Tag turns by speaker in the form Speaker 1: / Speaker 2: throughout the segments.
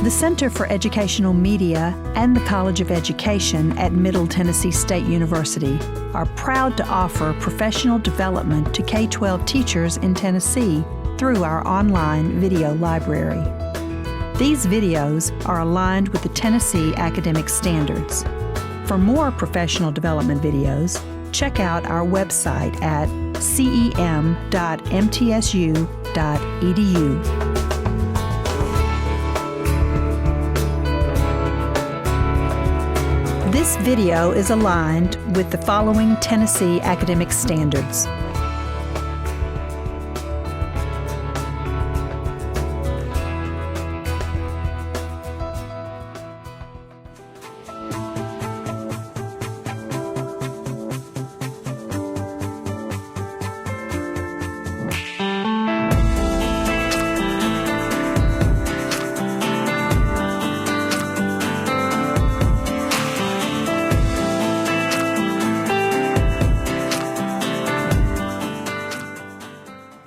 Speaker 1: The Center for Educational Media and the College of Education at Middle Tennessee State University are proud to offer professional development to K-12 teachers in Tennessee through our online video library. These videos are aligned with the Tennessee academic standards. For more professional development videos, check out our website at cem.mtsu.edu. This video is aligned with the following Tennessee academic standards.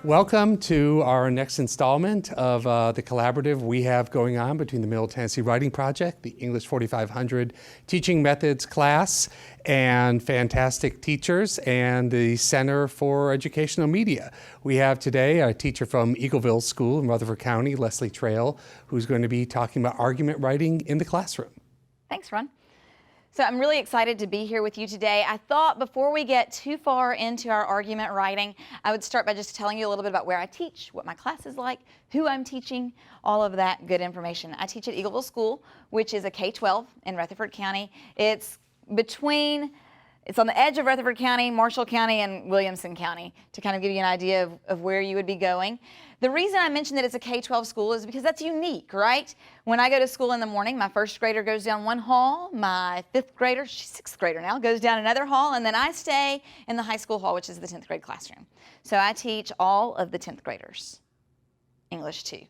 Speaker 2: Welcome to our next installment of the collaborative we have going on between the Middle Tennessee Writing Project, the English 4500 Teaching Methods class, and fantastic teachers, and the Center for Educational Media. We have today a teacher from Eagleville School in Rutherford County, Leslie Trail, who's going to be talking about argument writing in the classroom.
Speaker 3: Thanks, Ron. So I'm really excited to be here with you today. I thought before we get too far into our argument writing, I would start by just telling you a little bit about where I teach, what my class is like, who I'm teaching, all of that good information. I teach at Eagleville School, which is a K-12 in Rutherford County. It's on the edge of Rutherford County, Marshall County, and Williamson County, to kind of give you an idea of where you would be going. The reason I mentioned that it's a K-12 school is because that's unique, right? When I go to school in the morning, my first grader goes down one hall, my fifth grader, she's sixth grader now, goes down another hall, and then I stay in the high school hall, which is the 10th grade classroom. So I teach all of the 10th graders English 2.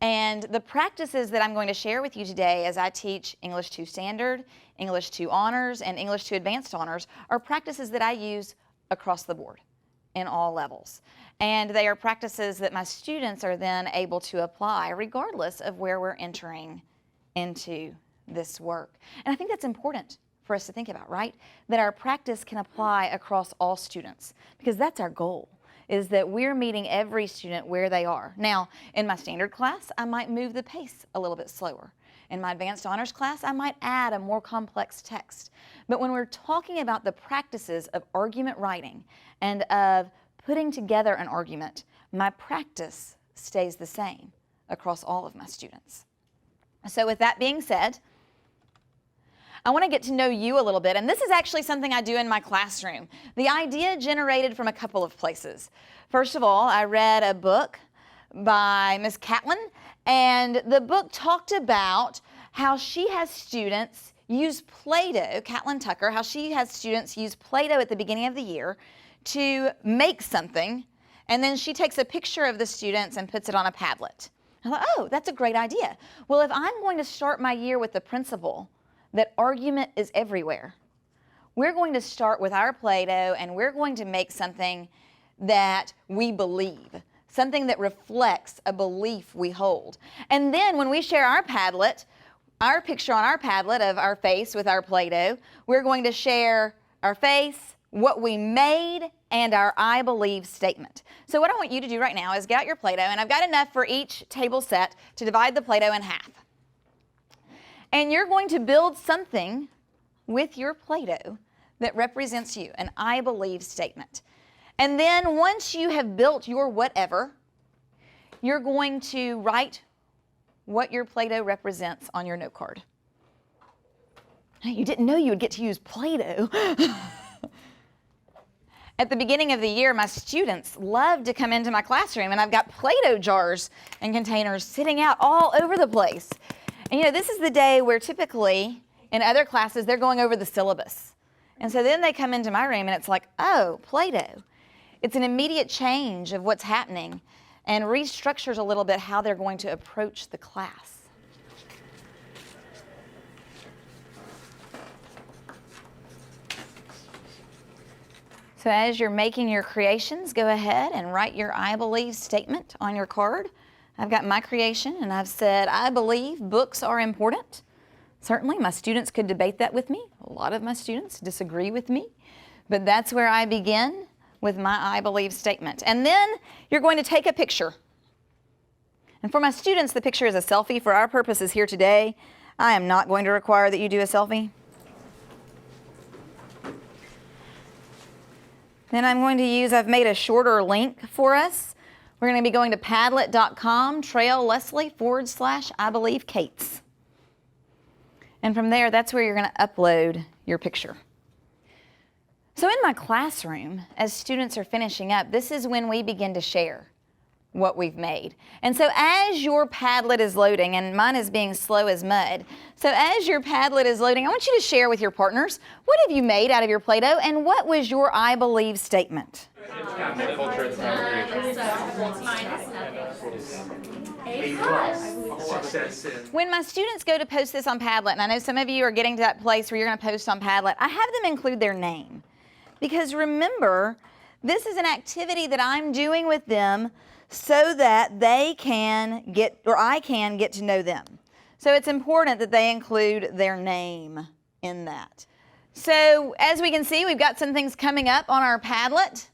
Speaker 3: And the practices that I'm going to share with you today as I teach English 2 Standard, English 2 Honors, and English 2 Advanced Honors are practices that I use across the board in all levels. And they are practices that my students are then able to apply regardless of where we're entering into this work. And I think that's important for us to think about, right? That our practice can apply across all students, because that's our goal, is that we're meeting every student where they are. Now, in my standard class, I might move the pace a little bit slower. In my advanced honors class, I might add a more complex text. But when we're talking about the practices of argument writing and of putting together an argument, my practice stays the same across all of my students. So with that being said, I want to get to know you a little bit, and this is actually something I do in my classroom. The idea generated from a couple of places. First of all, I read a book by Miss Catlin, and the book talked about how she has students use Play-Doh, Catlin Tucker, how she has students use Play-Doh at the beginning of the year to make something, and then she takes a picture of the students and puts it on a Padlet. I thought, oh, that's a great idea. Well, if I'm going to start my year with the principle that argument is everywhere, we're going to start with our Play-Doh and we're going to make something that we believe, something that reflects a belief we hold. And then when we share our Padlet, our picture on our Padlet of our face with our Play-Doh, we're going to share our face, what we made, and our I believe statement. So what I want you to do right now is get out your Play-Doh, and I've got enough for each table set to divide the Play-Doh in half. And you're going to build something with your Play-Doh that represents you, an I believe statement. And then once you have built your whatever, you're going to write what your Play-Doh represents on your note card. Now, you didn't know you would get to use Play-Doh. At the beginning of the year, my students love to come into my classroom, and I've got Play-Doh jars and containers sitting out all over the place. And you know, this is the day where typically in other classes, they're going over the syllabus. And so then they come into my room and it's like, oh, Play-Doh. It's an immediate change of what's happening and restructures a little bit how they're going to approach the class. So as you're making your creations, go ahead and write your I believe statement on your card. I've got my creation, and I've said, I believe books are important. Certainly, my students could debate that with me. A lot of my students disagree with me, but that's where I begin with my I believe statement. And then you're going to take a picture. And for my students, the picture is a selfie. For our purposes here today, I am not going to require that you do a selfie. Then I'm going to use, I've made a shorter link for us. We're going to be going to Padlet.com, /I believe Kate's. And from there, that's where you're going to upload your picture. So in my classroom, as students are finishing up, this is when we begin to share what we've made. And so as your Padlet is loading, and mine is being slow as mud, so as your Padlet is loading, I want you to share with your partners, what have you made out of your Play-Doh, and what was your I believe statement? When my students go to post this on Padlet, and I know some of you are getting to that place where you're going to post on Padlet, I have them include their name. Because remember, this is an activity that I'm doing with them so that they can get, or I can get to know them. So it's important that they include their name in that. So as we can see, we've got some things coming up on our Padlet.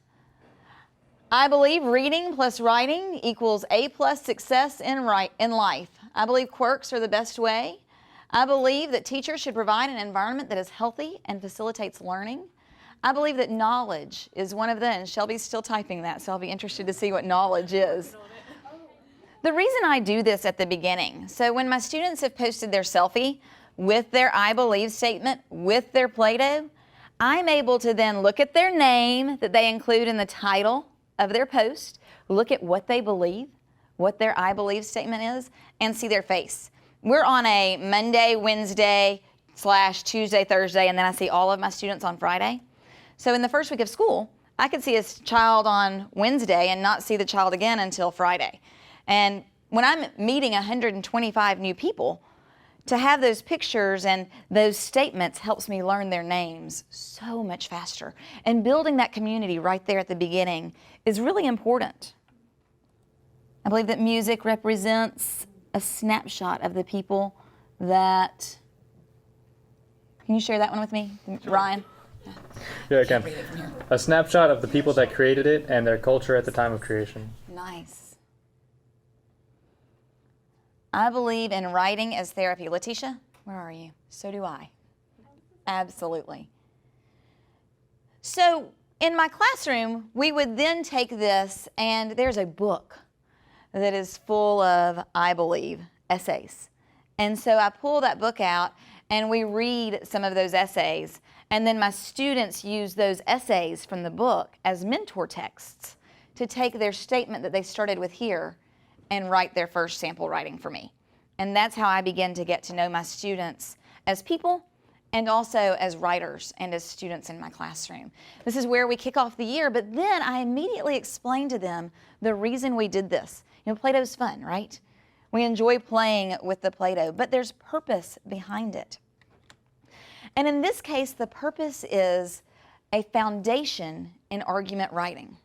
Speaker 3: I believe reading plus writing equals A+ success in life. I believe quirks are the best way. I believe that teachers should provide an environment that is healthy and facilitates learning. I believe that knowledge is one of them, and Shelby's still typing that, so I'll be interested to see what knowledge is. The reason I do this at the beginning, so when my students have posted their selfie with their I believe statement, with their Play-Doh, I'm able to then look at their name that they include in the title of their post, look at what they believe, what their I believe statement is, and see their face. We're on a Monday, Wednesday / Tuesday, Thursday, and then I see all of my students on Friday. So in the first week of school, I could see a child on Wednesday and not see the child again until Friday. And when I'm meeting 125 new people, to have those pictures and those statements helps me learn their names so much faster. And building that community right there at the beginning is really important. I believe that music represents a snapshot of the people that... Can you share that one with me, Ryan?
Speaker 4: Yeah, I can. A snapshot of the people that created it and their culture at the time of creation.
Speaker 3: Nice. I believe in writing as therapy. Letitia, where are you? So do I. Absolutely. So in my classroom, we would then take this, and there's a book that is full of, I believe, essays. And so I pull that book out, and we read some of those essays. And then my students use those essays from the book as mentor texts to take their statement that they started with here and write their first sample writing for me. And that's how I begin to get to know my students as people and also as writers and as students in my classroom. This is where we kick off the year, but then I immediately explain to them the reason we did this. You know, Play-Doh's fun, right? We enjoy playing with the Play-Doh, but there's purpose behind it. And in this case, the purpose is a foundation in argument writing.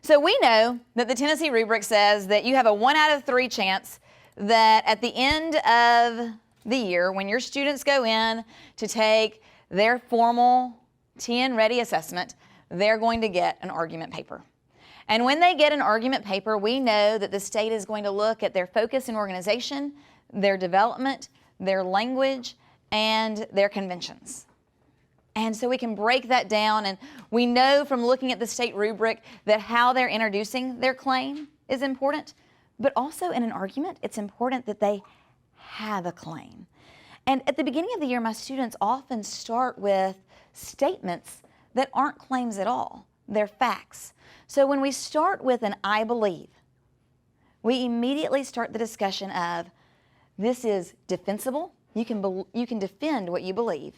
Speaker 3: So we know that the Tennessee rubric says that you have a 1 out of 3 chance that at the end of the year, when your students go in to take their formal TN Ready assessment, they're going to get an argument paper. And when they get an argument paper, we know that the state is going to look at their focus and organization, their development, their language, and their conventions. And so we can break that down, and we know from looking at the state rubric that how they're introducing their claim is important, but also in an argument, it's important that they have a claim. And at the beginning of the year, my students often start with statements that aren't claims at all. They're facts. So when we start with an I believe, we immediately start the discussion of this is defensible. You can defend what you believe,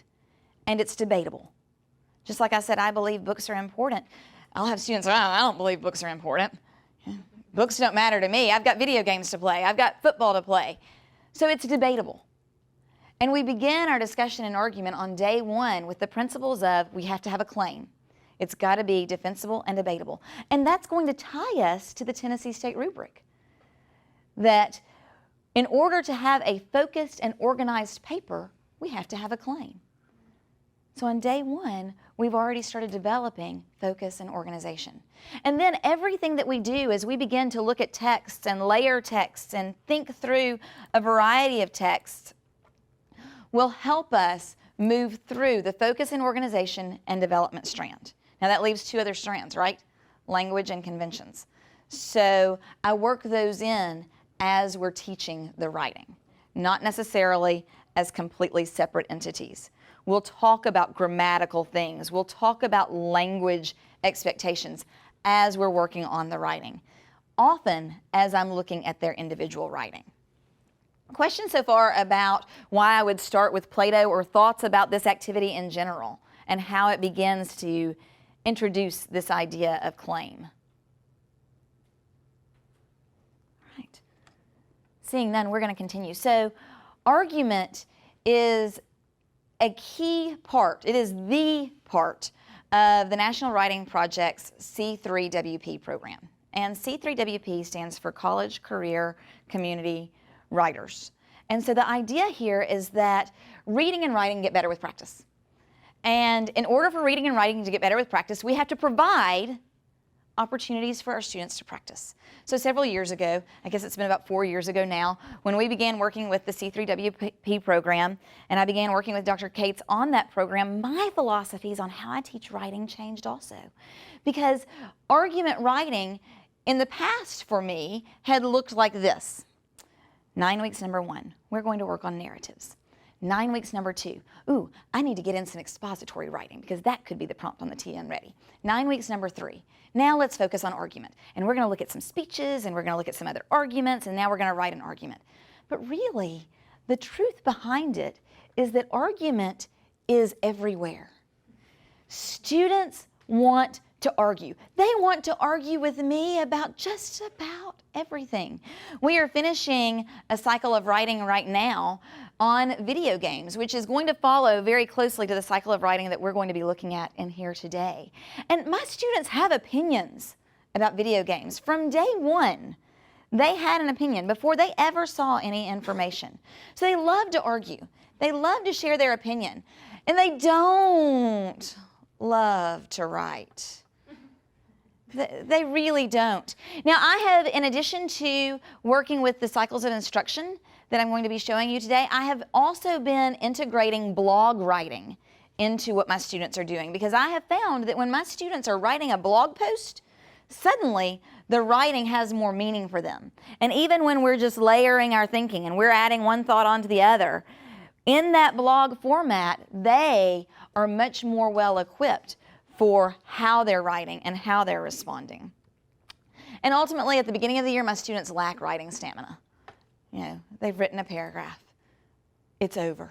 Speaker 3: and it's debatable. Just like I said, I believe books are important. I'll have students say, I don't believe books are important. Books don't matter to me. I've got video games to play. I've got football to play. So it's debatable. And we begin our discussion and argument on day 1 with the principles of we have to have a claim. It's got to be defensible and debatable. And that's going to tie us to the Tennessee State rubric. that in order to have a focused and organized paper, we have to have a claim. So on day one, we've already started developing focus and organization. And then everything that we do as we begin to look at texts and layer texts and think through a variety of texts will help us move through the focus and organization and development strand. Now that leaves two other strands, right? Language and conventions. So I work those in as we're teaching the writing, not necessarily as completely separate entities. We'll talk about grammatical things. We'll talk about language expectations as we're working on the writing, often as I'm looking at their individual writing. Questions so far about why I would start with Play-Doh, or thoughts about this activity in general and how it begins to introduce this idea of claim? Right. Seeing none, we're going to continue. So argument is a key part. It is the part of the National Writing Project's C3WP program. And C3WP stands for College, Career, Community Writers. And so the idea here is that reading and writing get better with practice. And in order for reading and writing to get better with practice, we have to provide opportunities for our students to practice. So several years ago, I guess it's been about 4 years ago now, when we began working with the C3WP program, and I began working with Dr. Cates on that program, my philosophies on how I teach writing changed also. Because argument writing in the past for me had looked like this. 9 weeks number 1, we're going to work on narratives. 9 weeks number 2, ooh, I need to get in some expository writing because that could be the prompt on the TN Ready. 9 weeks number 3, now let's focus on argument. And we're going to look at some speeches and we're going to look at some other arguments, and now we're going to write an argument. But really, the truth behind it is that argument is everywhere. Students want to argue. They want to argue with me about just about everything. We are finishing a cycle of writing right now on video games, which is going to follow very closely to the cycle of writing that we're going to be looking at in here today. And my students have opinions about video games. From day one, they had an opinion before they ever saw any information. So they love to argue. They love to share their opinion. And they don't love to write. They really don't. Now, I have, in addition to working with the cycles of instruction that I'm going to be showing you today, I have also been integrating blog writing into what my students are doing, because I have found that when my students are writing a blog post, suddenly the writing has more meaning for them. And even when we're just layering our thinking and we're adding one thought onto the other, in that blog format, they are much more well equipped for how they're writing and how they're responding. And ultimately, at the beginning of the year, my students lack writing stamina. You know, they've written a paragraph. It's over.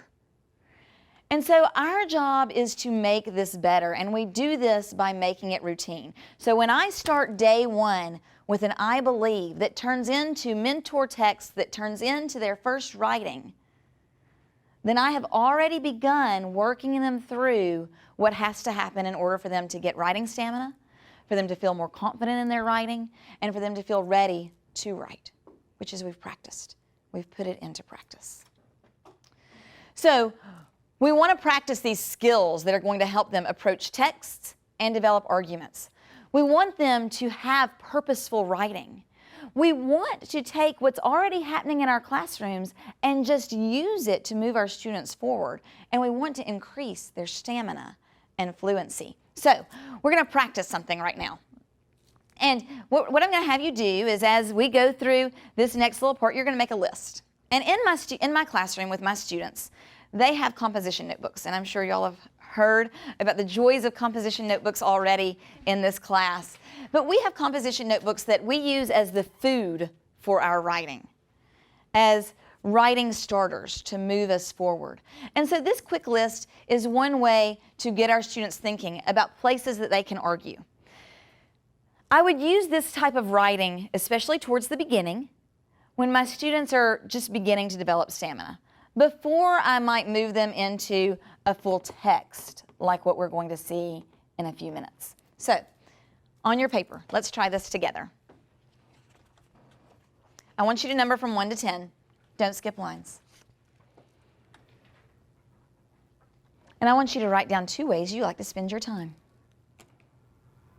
Speaker 3: And so our job is to make this better, and we do this by making it routine. So when I start day one with an I believe that turns into mentor text, that turns into their first writing, then I have already begun working them through what has to happen in order for them to get writing stamina, for them to feel more confident in their writing, and for them to feel ready to write, which is we've practiced. We've put it into practice. So we want to practice these skills that are going to help them approach texts and develop arguments. We want them to have purposeful writing. We want to take what's already happening in our classrooms and just use it to move our students forward. And we want to increase their stamina and fluency. So we're going to practice something right now. And what I'm going to have you do is, as we go through this next little part, you're going to make a list. And in my classroom with my students, they have composition notebooks. And I'm sure y'all have heard about the joys of composition notebooks already in this class. But we have composition notebooks that we use as the food for our writing, as writing starters to move us forward. And so this quick list is one way to get our students thinking about places that they can argue. I would use this type of writing, especially towards the beginning, when my students are just beginning to develop stamina, before I might move them into a full text like what we're going to see in a few minutes. So, on your paper, let's try this together. I want you to number from 1 to 10. Don't skip lines. And I want you to write down 2 ways you like to spend your time.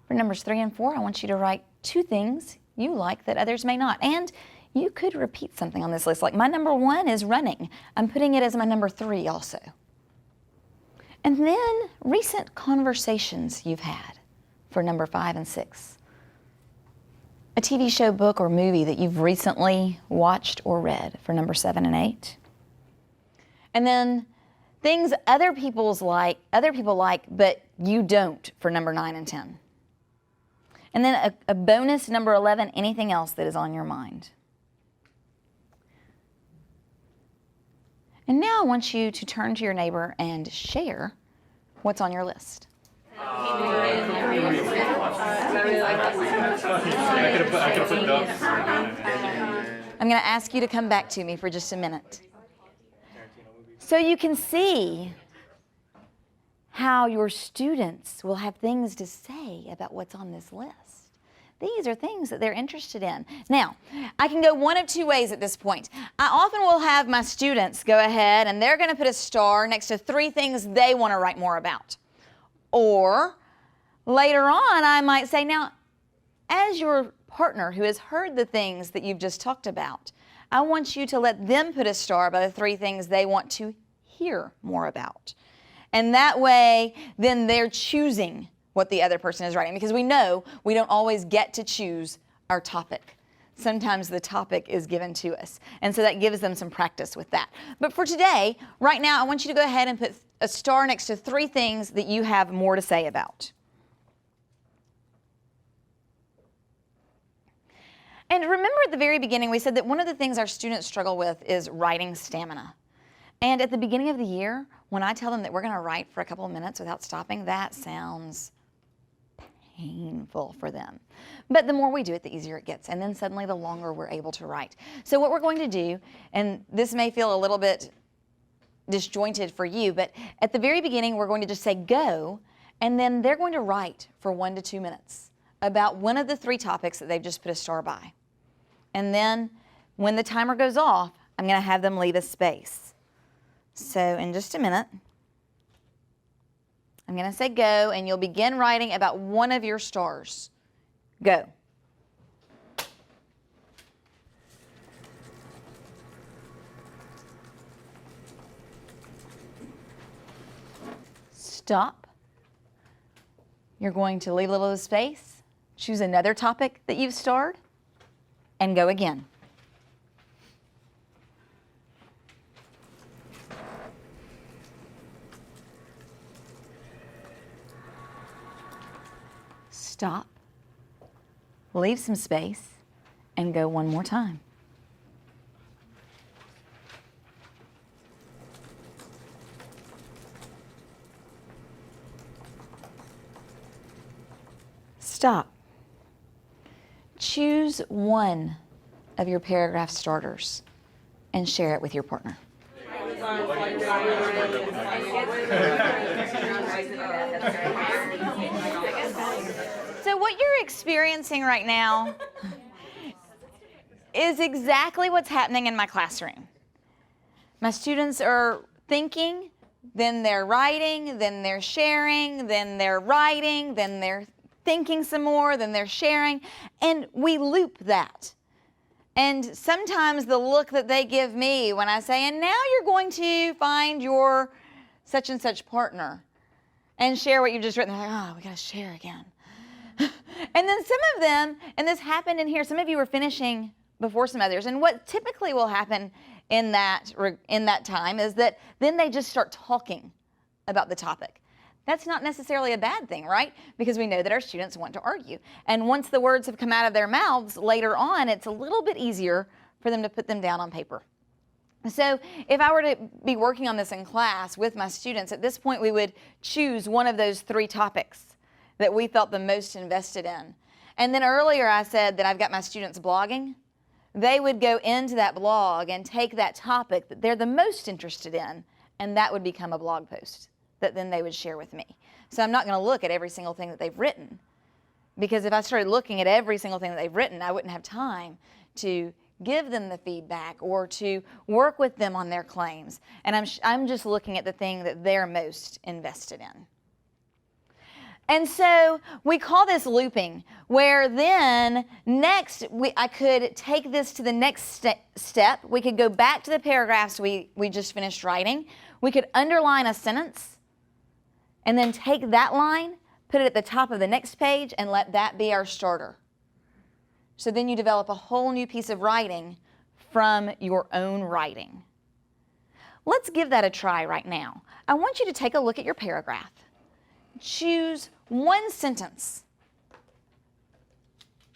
Speaker 3: For numbers 3 and 4, I want you to write 2 things you like that others may not. And you could repeat something on this list. Like my number 1 is running. I'm putting it as my number 3 also. And then recent conversations you've had for number 5 and 6. A TV show, book, or movie that you've recently watched or read for number 7 and 8. And then things other people like, but you don't for number 9 and 10. And then a bonus, number 11, anything else that is on your mind. And now I want you to turn to your neighbor and share what's on your list.
Speaker 4: I could have put those.
Speaker 3: I'm going to ask you to come back to me for just a minute. So you can see how your students will have things to say about what's on this list. These are things that they're interested in. Now, I can go one of 2 ways at this point. I often will have my students go ahead and they're going to put a star next to 3 things they want to write more about. Or later on, I might say, now, as your partner who has heard the things that you've just talked about, I want you to let them put a star by the 3 things they want to hear more about. And that way, then they're choosing what the other person is writing, because we know we don't always get to choose our topic. Sometimes the topic is given to us, and so that gives them some practice with that. But for today, right now, I want you to go ahead and put a star next to 3 things that you have more to say about. And remember at the very beginning, we said that one of the things our students struggle with is writing stamina. And at the beginning of the year, when I tell them that we're going to write for a couple of minutes without stopping, that sounds painful for them. But the more we do it, the easier it gets. And then suddenly the longer we're able to write. So what we're going to do, and this may feel a little bit disjointed for you, but at the very beginning, we're going to just say go, and then they're going to write for 1 to 2 minutes about one of the 3 topics that they've just put a star by. And then when the timer goes off, I'm going to have them leave a space. So in just a minute, I'm going to say go, and you'll begin writing about one of your stars. Go. Stop. You're going to leave a little space, choose another topic that you've starred, and go again. Stop, leave some space, and go one more time. Stop. Choose one of your paragraph starters and share it with your partner. So what you're experiencing right now is exactly what's happening in my classroom. My students are thinking, then they're writing, then they're sharing, then they're writing, then they're thinking some more, then they're sharing, and we loop that. And sometimes the look that they give me when I say, and now you're going to find your such and such partner and share what you've just written, they're like, oh, we got to share again. And then some of them, and this happened in here, some of you were finishing before some others, and what typically will happen in that time is that then they just start talking about the topic. That's not necessarily a bad thing, right? Because we know that our students want to argue. And once the words have come out of their mouths later on, it's a little bit easier for them to put them down on paper. So if I were to be working on this in class with my students, at this point we would choose one of those 3 topics that we felt the most invested in. And then earlier I said that I've got my students blogging. They would go into that blog and take that topic that they're the most interested in, and that would become a blog post that then they would share with me. So I'm not going to look at every single thing that they've written, because if I started looking at every single thing that they've written, I wouldn't have time to give them the feedback or to work with them on their claims. And I'm just looking at the thing that they're most invested in. And so we call this looping, where then next I could take this to the next step. We could go back to the paragraphs we just finished writing. We could underline a sentence and then take that line, put it at the top of the next page, and let that be our starter. So then you develop a whole new piece of writing from your own writing. Let's give that a try right now. I want you to take a look at your paragraph. Choose one sentence.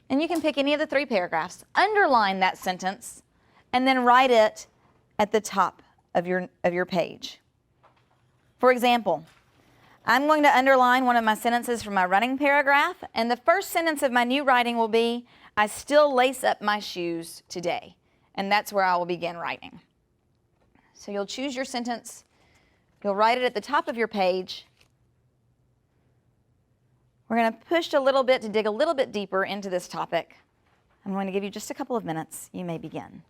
Speaker 3: And you can pick any of the 3 paragraphs. Underline that sentence and then write it at the top of your page. For example, I'm going to underline one of my sentences from my running paragraph, and the first sentence of my new writing will be, I still lace up my shoes today. And that's where I will begin writing. So you'll choose your sentence, you'll write it at the top of your page. We're going to push a little bit to dig a little bit deeper into this topic. I'm going to give you just a couple of minutes. You may begin.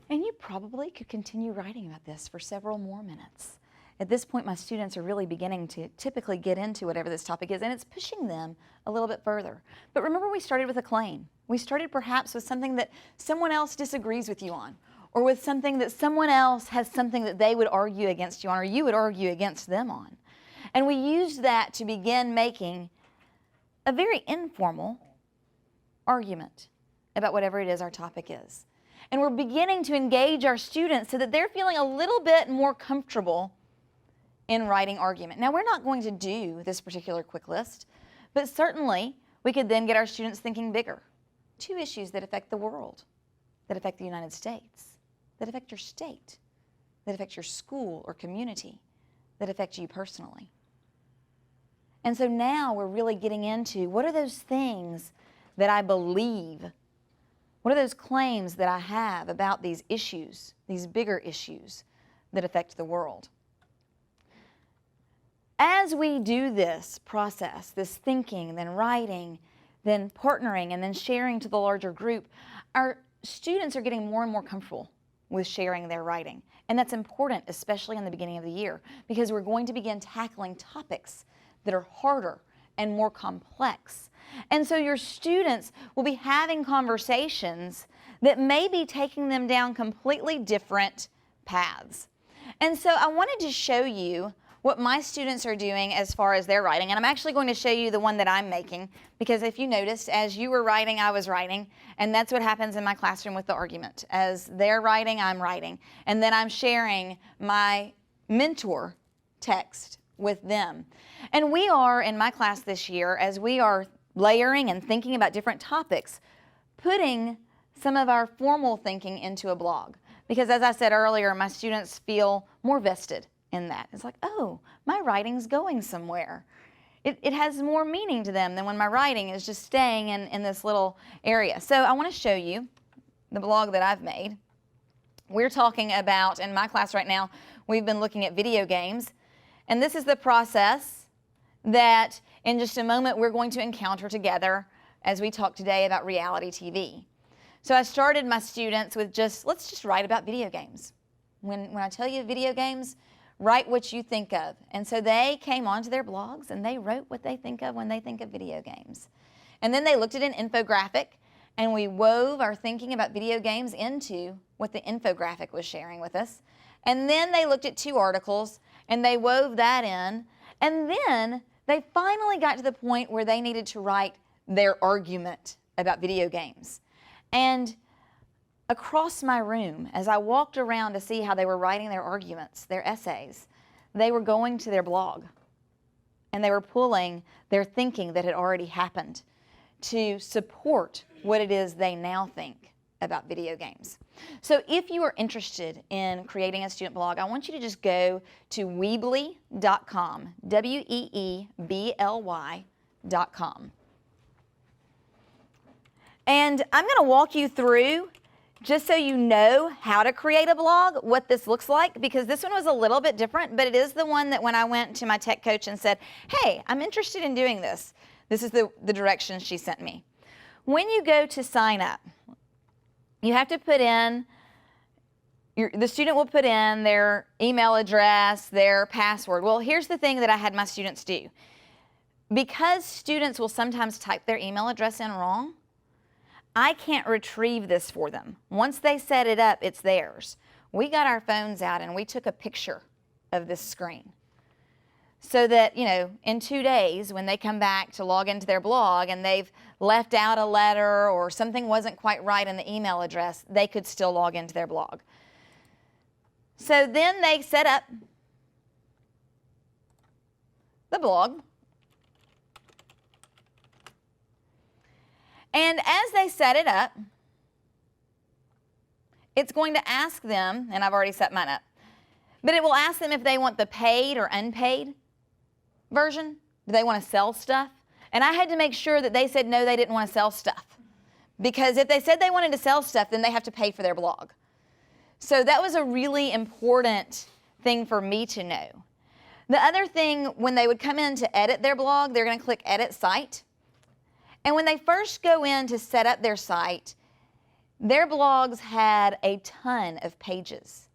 Speaker 3: And you probably could continue writing about this for several more minutes. At this point, my students are really beginning to typically get into whatever this topic is, and it's pushing them a little bit further. But remember, we started with a claim. We started perhaps with something that someone else disagrees with you on, or with something that someone else has something that they would argue against you on, or you would argue against them on. And we used that to begin making a very informal argument about whatever it is our topic is. And we're beginning to engage our students so that they're feeling a little bit more comfortable in writing argument. Now, we're not going to do this particular quick list, but certainly we could then get our students thinking bigger. 2 issues that affect the world, that affect the United States, that affect your state, that affect your school or community, that affect you personally. And so now we're really getting into what are those things that I believe? What are those claims that I have about these issues, these bigger issues that affect the world? As we do this process, this thinking, then writing, then partnering, and then sharing to the larger group, our students are getting more and more comfortable with sharing their writing. And that's important, especially in the beginning of the year, because we're going to begin tackling topics that are harder and more complex. And so your students will be having conversations that may be taking them down completely different paths. And so I wanted to show you what my students are doing as far as their writing. And I'm actually going to show you the one that I'm making, because if you noticed, as you were writing, I was writing. And that's what happens in my classroom with the argument. As they're writing, I'm writing. And then I'm sharing my mentor text with them. And we are, in my class this year, as we are layering and thinking about different topics, putting some of our formal thinking into a blog. Because as I said earlier, my students feel more vested in that. It's like, oh, my writing's going somewhere. It has more meaning to them than when my writing is just staying in this little area. So I want to show you the blog that I've made. We're talking about, in my class right now, we've been looking at video games. And this is the process that in just a moment we're going to encounter together as we talk today about reality TV. So I started my students with let's just write about video games. When I tell you video games, write what you think of. And so they came onto their blogs and they wrote what they think of when they think of video games. And then they looked at an infographic, and we wove our thinking about video games into what the infographic was sharing with us. And then they looked at 2 articles and they wove that in. And then they finally got to the point where they needed to write their argument about video games. And across my room, as I walked around to see how they were writing their arguments, their essays, they were going to their blog and they were pulling their thinking that had already happened to support what it is they now think about video games. So if you are interested in creating a student blog, I want you to just go to Weebly.com, Weebly.com. And I'm going to walk you through just so you know how to create a blog, what this looks like, because this one was a little bit different, but it is the one that when I went to my tech coach and said, hey, I'm interested in doing this, this is the direction she sent me. When you go to sign up, you have to put in, the student will put in their email address, their password. Well, here's the thing that I had my students do. Because students will sometimes type their email address in wrong, I can't retrieve this for them. Once they set it up, it's theirs. We got our phones out and we took a picture of this screen so that, in 2 days when they come back to log into their blog and they've left out a letter or something wasn't quite right in the email address, they could still log into their blog. So then they set up the blog. And as they set it up, it's going to ask them, and I've already set mine up, but it will ask them if they want the paid or unpaid version. Do they want to sell stuff? And I had to make sure that they said no, they didn't want to sell stuff. Because if they said they wanted to sell stuff, then they have to pay for their blog. So that was a really important thing for me to know. The other thing, when they would come in to edit their blog, they're going to click Edit Site. And when they first go in to set up their site, their blogs had a ton of pages.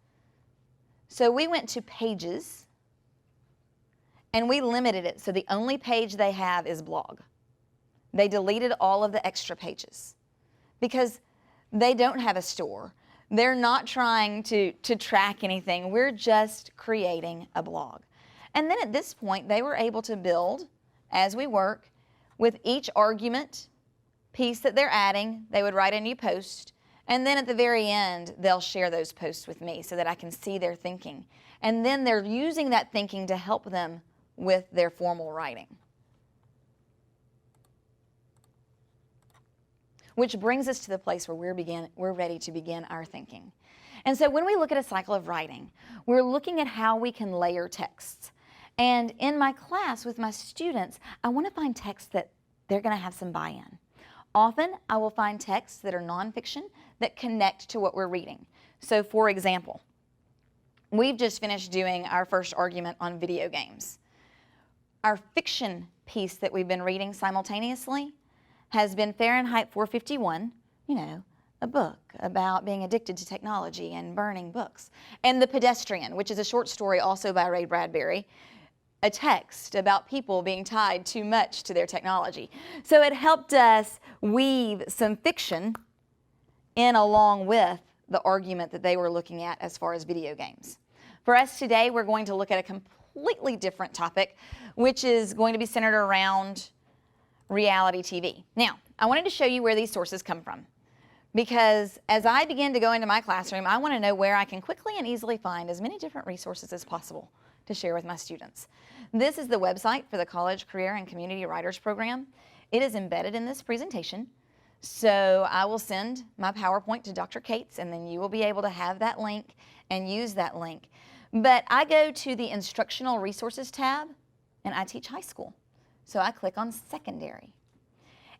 Speaker 3: So we went to Pages, and we limited it. So the only page they have is blog. They deleted all of the extra pages because they don't have a store. They're not trying to track anything. We're just creating a blog. And then at this point, they were able to build, as we work, with each argument piece that they're adding, they would write a new post, and then at the very end, they'll share those posts with me so that I can see their thinking. And then they're using that thinking to help them with their formal writing. Which brings us to the place where we're ready to begin our thinking. And so when we look at a cycle of writing, we're looking at how we can layer texts. And in my class with my students, I want to find texts that they're going to have some buy-in. Often, I will find texts that are nonfiction that connect to what we're reading. So for example, we've just finished doing our first argument on video games. Our fiction piece that we've been reading simultaneously has been Fahrenheit 451, a book about being addicted to technology and burning books. And The Pedestrian, which is a short story also by Ray Bradbury, a text about people being tied too much to their technology. So it helped us weave some fiction in along with the argument that they were looking at as far as video games. For us today, we're going to look at a completely different topic, which is going to be centered around reality TV. Now, I wanted to show you where these sources come from, because as I begin to go into my classroom, I want to know where I can quickly and easily find as many different resources as possible to share with my students. This is the website for the College Career and Community Writers Program. It is embedded in this presentation, so I will send my PowerPoint to Dr. Cates, and then you will be able to have that link and use that link. But I go to the Instructional Resources tab, and I teach high school, so I click on Secondary.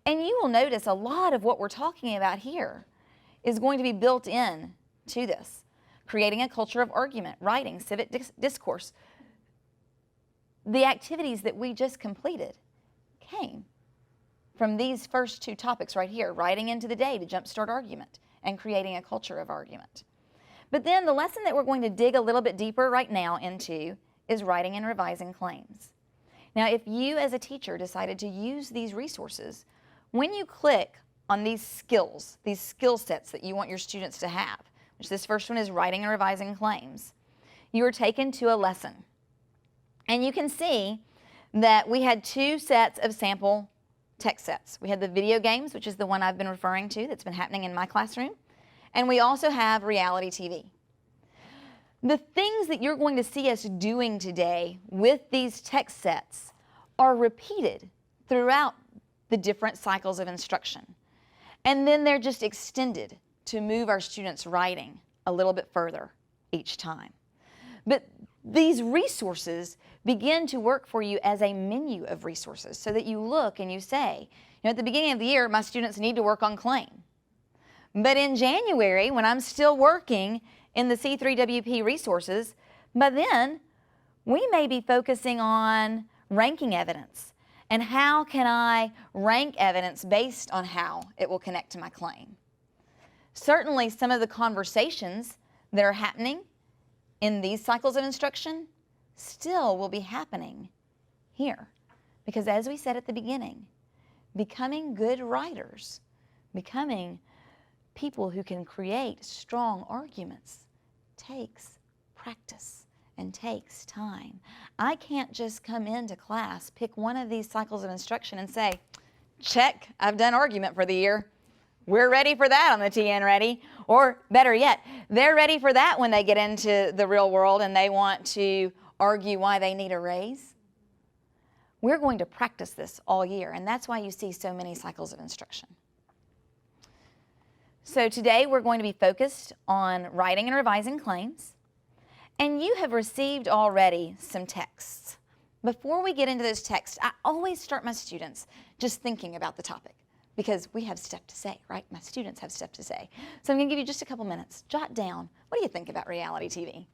Speaker 3: And you will notice a lot of what we're talking about here is going to be built in to this. Creating a culture of argument, writing, civic discourse. The activities that we just completed came from these first two topics right here, writing into the day to jumpstart argument and creating a culture of argument. But then the lesson that we're going to dig a little bit deeper right now into is writing and revising claims. Now, if you as a teacher decided to use these resources, when you click on these skill sets that you want your students to have, which this first one is writing and revising claims, you are taken to a lesson. And you can see that we had two sets of sample text sets. We had the video games, which is the one I've been referring to that's been happening in my classroom, and we also have reality TV. The things that you're going to see us doing today with these text sets are repeated throughout the different cycles of instruction. And then they're just extended to move our students' writing a little bit further each time. But these resources begin to work for you as a menu of resources so that you look and you say, at the beginning of the year, my students need to work on claim. But in January, when I'm still working in the C3WP resources, by then we may be focusing on ranking evidence. And how can I rank evidence based on how it will connect to my claim? Certainly some of the conversations that are happening in these cycles of instruction still will be happening here. Because as we said at the beginning, becoming good writers, becoming people who can create strong arguments takes practice and takes time. I can't just come into class, pick one of these cycles of instruction and say, check, I've done argument for the year. We're ready for that on the TN Ready. Or better yet, they're ready for that when they get into the real world and they want to argue why they need a raise. We're going to practice this all year, and that's why you see so many cycles of instruction. So today we're going to be focused on writing and revising claims, and you have received already some texts. Before we get into those texts, I always start my students just thinking about the topic because we have stuff to say, right? My students have stuff to say. So I'm going to give you just a couple minutes. Jot down, what do you think about reality TV?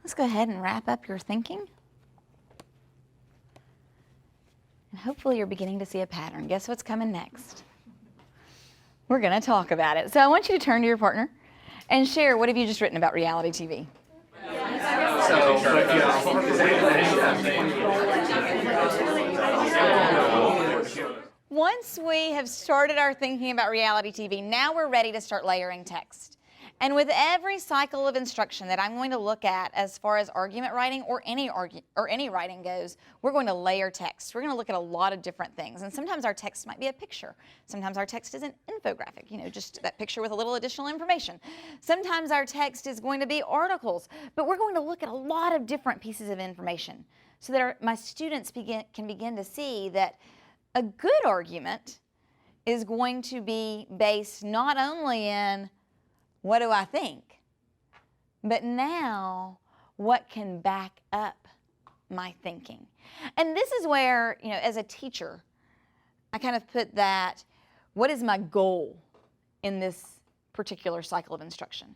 Speaker 3: Let's go ahead and wrap up your thinking. And hopefully you're beginning to see a pattern. Guess what's coming next? We're going to talk about it. So I want you to turn to your partner and share, what have you just written about reality TV? Once we have started our thinking about reality TV, now we're ready to start layering text. And with every cycle of instruction that I'm going to look at as far as argument writing or any writing goes, we're going to layer text. We're going to look at a lot of different things. And sometimes our text might be a picture. Sometimes our text is an infographic, just that picture with a little additional information. Sometimes our text is going to be articles. But we're going to look at a lot of different pieces of information so that my students can begin to see that a good argument is going to be based not only in what do I think? But now, what can back up my thinking? And this is where, as a teacher, I kind of put that, what is my goal in this particular cycle of instruction?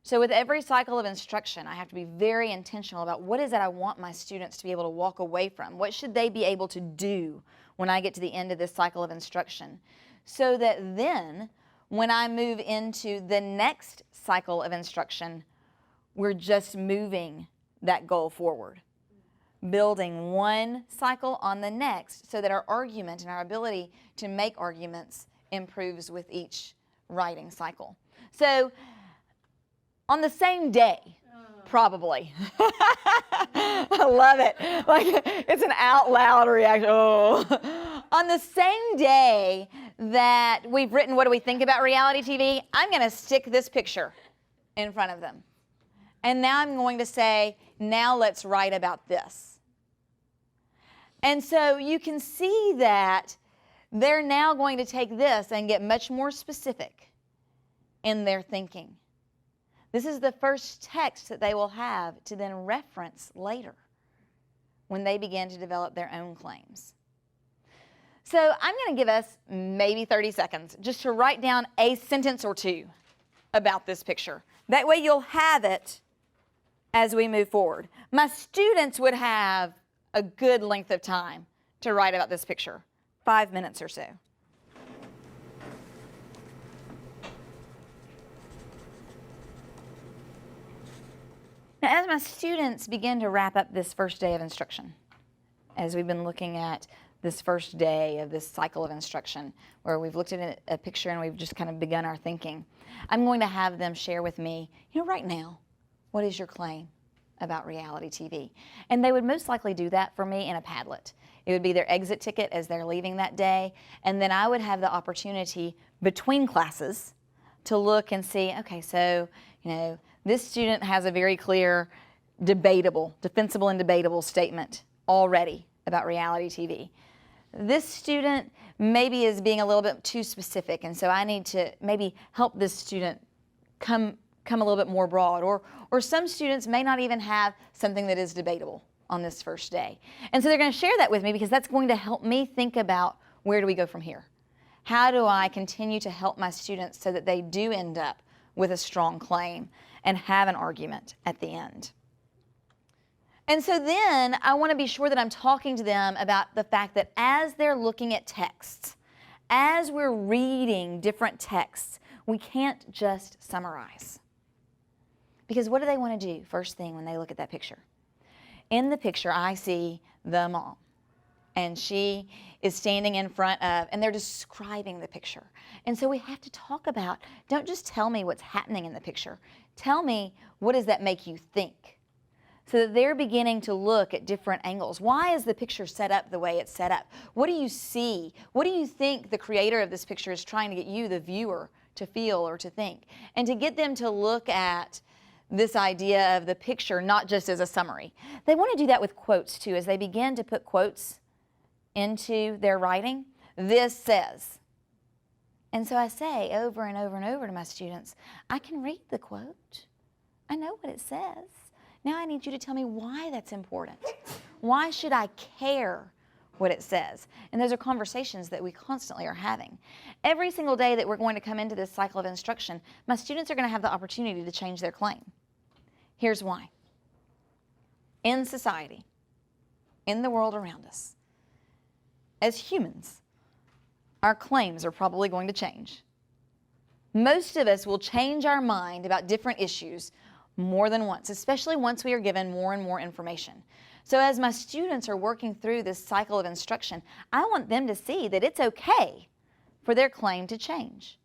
Speaker 3: So with every cycle of instruction, I have to be very intentional about what is it I want my students to be able to walk away from? What should they be able to do when I get to the end of this cycle of instruction? So that then, when I move into the next cycle of instruction, we're just moving that goal forward, building one cycle on the next so that our argument and our ability to make arguments improves with each writing cycle. So on the same day, probably. I love it. Like, it's an out loud reaction. Oh. On the same day that we've written what do we think about reality TV, I'm going to stick this picture in front of them. And now I'm going to say, now let's write about this. And so you can see that they're now going to take this and get much more specific in their thinking. This is the first text that they will have to then reference later when they begin to develop their own claims. So I'm going to give us maybe 30 seconds just to write down a sentence or two about this picture. That way you'll have it as we move forward. My students would have a good length of time to write about this picture, 5 minutes or so. Now, as my students begin to wrap up this first day of instruction, as we've been looking at this first day of this cycle of instruction, where we've looked at a picture and we've just kind of begun our thinking, I'm going to have them share with me, right now, what is your claim about reality TV? And they would most likely do that for me in a Padlet. It would be their exit ticket as they're leaving that day, and then I would have the opportunity between classes to look and see, okay, so, this student has a very clear, defensible and debatable statement already about reality TV. This student maybe is being a little bit too specific, and so I need to maybe help this student come come a little bit more broad, or some students may not even have something that is debatable on this first day. And so they're going to share that with me because that's going to help me think about where do we go from here? How do I continue to help my students so that they do end up with a strong claim and have an argument at the end? And so then I want to be sure that I'm talking to them about the fact that as they're looking at texts, as we're reading different texts, we can't just summarize. Because what do they want to do first thing when they look at that picture? In the picture, I see the mom, and she is standing in front of, and they're describing the picture. And so we have to talk about, don't just tell me what's happening in the picture. Tell me, what does that make you think? So that they're beginning to look at different angles. Why is the picture set up the way it's set up? What do you see? What do you think the creator of this picture is trying to get you, the viewer, to feel or to think? And to get them to look at this idea of the picture not just as a summary. They want to do that with quotes too. As they begin to put quotes into their writing, this says. And so I say over and over and over to my students, I can read the quote. I know what it says. Now I need you to tell me why that's important. Why should I care what it says? And those are conversations that we constantly are having. Every single day that we're going to come into this cycle of instruction, my students are going to have the opportunity to change their claim. Here's why. In society, in the world around us, as humans, our claims are probably going to change. Most of us will change our mind about different issues more than once, especially once we are given more and more information. So as my students are working through this cycle of instruction, I want them to see that it's okay for their claim to change.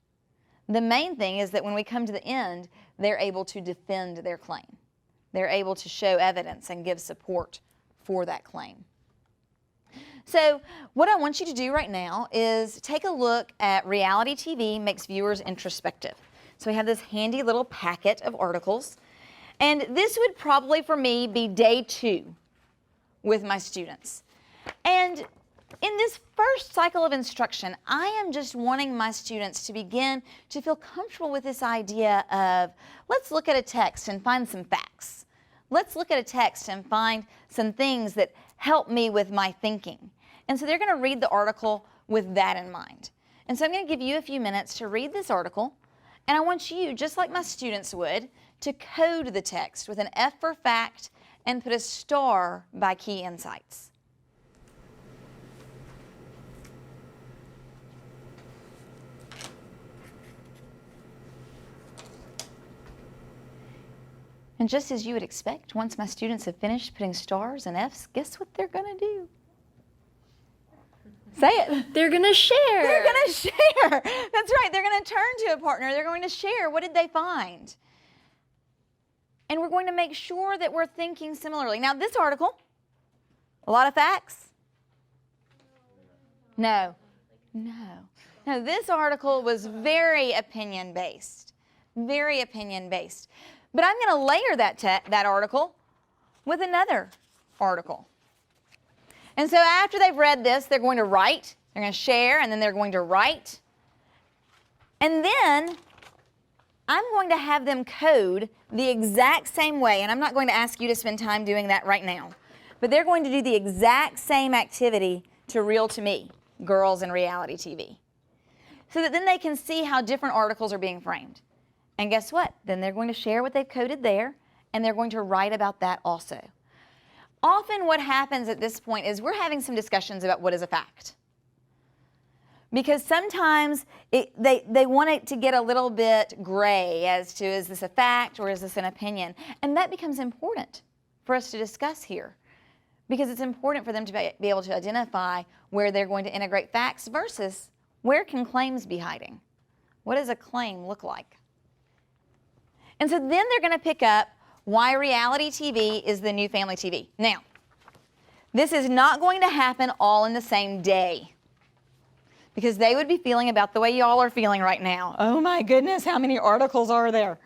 Speaker 3: The main thing is that when we come to the end, they're able to defend their claim. They're able to show evidence and give support for that claim. So what I want you to do right now is take a look at reality TV makes viewers introspective. So we have this handy little packet of articles. And this would probably, for me, be day 2 with my students. And in this first cycle of instruction, I am just wanting my students to begin to feel comfortable with this idea of, let's look at a text and find some facts. Let's look at a text and find some things that help me with my thinking. And so they're going to read the article with that in mind. And so I'm going to give you a few minutes to read this article. And I want you, just like my students would, to code the text with an F for fact and put a star by key insights. And just as you would expect, once my students have finished putting stars and Fs, guess what they're going to do? Say it.
Speaker 5: They're going to share.
Speaker 3: They're going to share. That's right. They're going to turn to a partner. They're going to share. What did they find? And we're going to make sure that we're thinking similarly. Now, this article, a lot of facts? No. No, this article was very opinion-based. Very opinion-based. But I'm going to layer that article with another article. And so after they've read this, they're going to write, they're going to share, and then they're going to write. And then I'm going to have them code the exact same way, and I'm not going to ask you to spend time doing that right now, but they're going to do the exact same activity to Real to Me, Girls in Reality TV, so that then they can see how different articles are being framed. And guess what? Then they're going to share what they've coded there, and they're going to write about that also. Often what happens at this point is we're having some discussions about what is a fact. Because sometimes they want it to get a little bit gray as to, is this a fact or is this an opinion? And that becomes important for us to discuss here, because it's important for them to be able to identify where they're going to integrate facts versus where can claims be hiding? What does a claim look like? And so then they're going to pick up why reality TV is the new family TV. Now, this is not going to happen all in the same day, because they would be feeling about the way y'all are feeling right now. Oh my goodness, how many articles are there?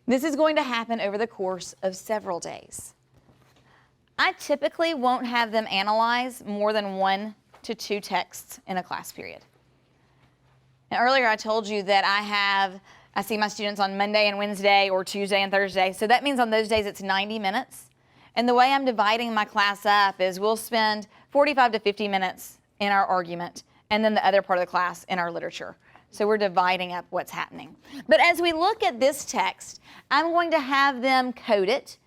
Speaker 3: This is going to happen over the course of several days. I typically won't have them analyze more than 1 to 2 texts in a class period. And earlier I told you that I have I see my students on Monday and Wednesday or Tuesday and Thursday. So that means on those days it's 90 minutes. And the way I'm dividing my class up is we'll spend 45 to 50 minutes in our argument and then the other part of the class in our literature. So we're dividing up what's happening. But as we look at this text, I'm going to have them code it.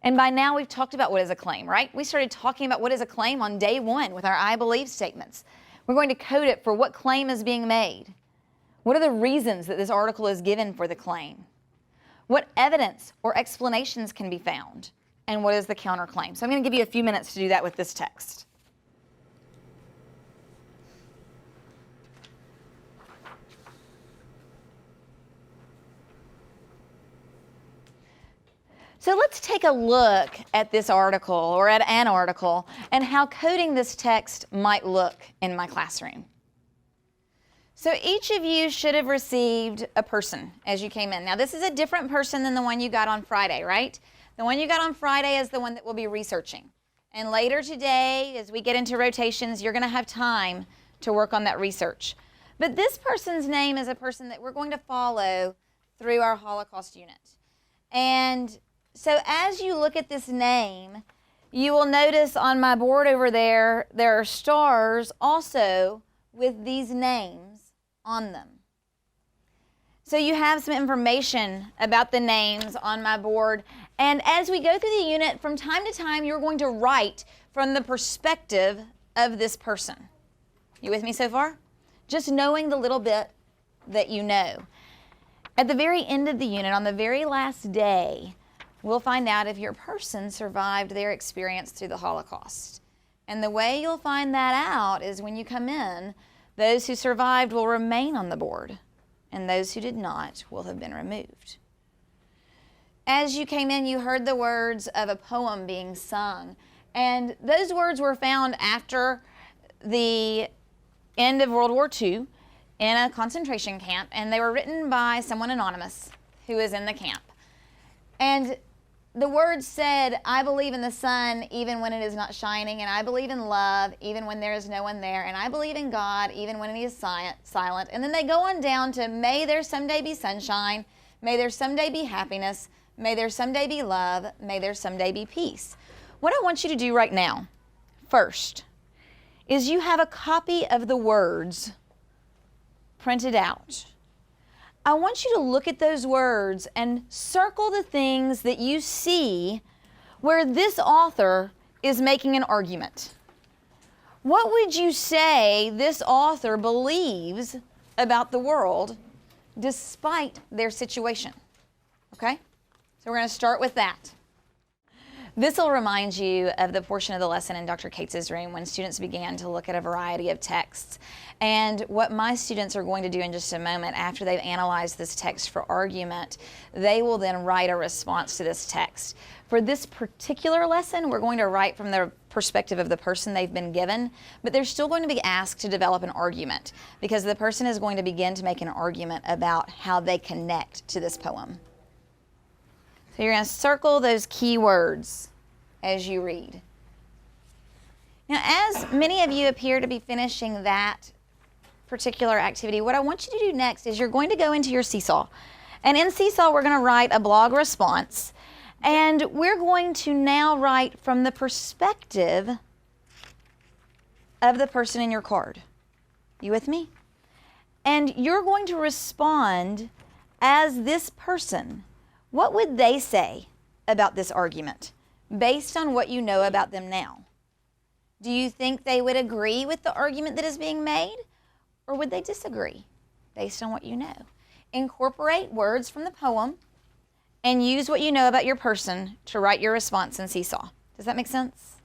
Speaker 3: And by now we've talked about what is a claim, right? We started talking about what is a claim on day one with our I believe statements. We're going to code it for what claim is being made. What are the reasons that this article is given for the claim? What evidence or explanations can be found? And what is the counterclaim? So I'm going to give you a few minutes to do that with this text. So let's take a look at this article or at an article and how coding this text might look in my classroom. So each of you should have received a person as you came in. Now this is a different person than the one you got on Friday, right? The one you got on Friday is the one that we'll be researching. And later today, as we get into rotations, you're going to have time to work on that research. But this person's name is a person that we're going to follow through our Holocaust unit. And so as you look at this name, you will notice on my board over there, there are stars also with these names on them. So you have some information about the names on my board. And as we go through the unit, from time to time, you're going to write from the perspective of this person. You with me so far? Just knowing the little bit that you know. At the very end of the unit, on the very last day, we'll find out if your person survived their experience through the Holocaust. And the way you'll find that out is when you come in, those who survived will remain on the board, and those who did not will have been removed. As you came in, you heard the words of a poem being sung, and those words were found after the end of World War II in a concentration camp, and they were written by someone anonymous who is in the camp. And the words said, I believe in the sun even when it is not shining, and I believe in love even when there is no one there, and I believe in God even when he is silent. And then they go on down to, may there someday be sunshine, may there someday be happiness, may there someday be love, may there someday be peace. What I want you to do right now, first, is you have a copy of the words printed out. I want you to look at those words and circle the things that you see where this author is making an argument. What would you say this author believes about the world despite their situation? Okay? So we're going to start with that. This will remind you of the portion of the lesson in Dr. Cates's room when students began to look at a variety of texts. And what my students are going to do in just a moment, after they've analyzed this text for argument, they will then write a response to this text. For this particular lesson, we're going to write from the perspective of the person they've been given, but they're still going to be asked to develop an argument because the person is going to begin to make an argument about how they connect to this poem. So you're going to circle those key words as you read. Now, as many of you appear to be finishing that particular activity, what I want you to do next is you're going to go into your Seesaw. And in Seesaw, we're going to write a blog response. And we're going to now write from the perspective of the person in your card. You with me? And you're going to respond as this person. What would they say about this argument based on what you know about them now? Do you think they would agree with the argument that is being made, or would they disagree based on what you know? Incorporate words from the poem and use what you know about your person to write your response in Seesaw. Does that make sense?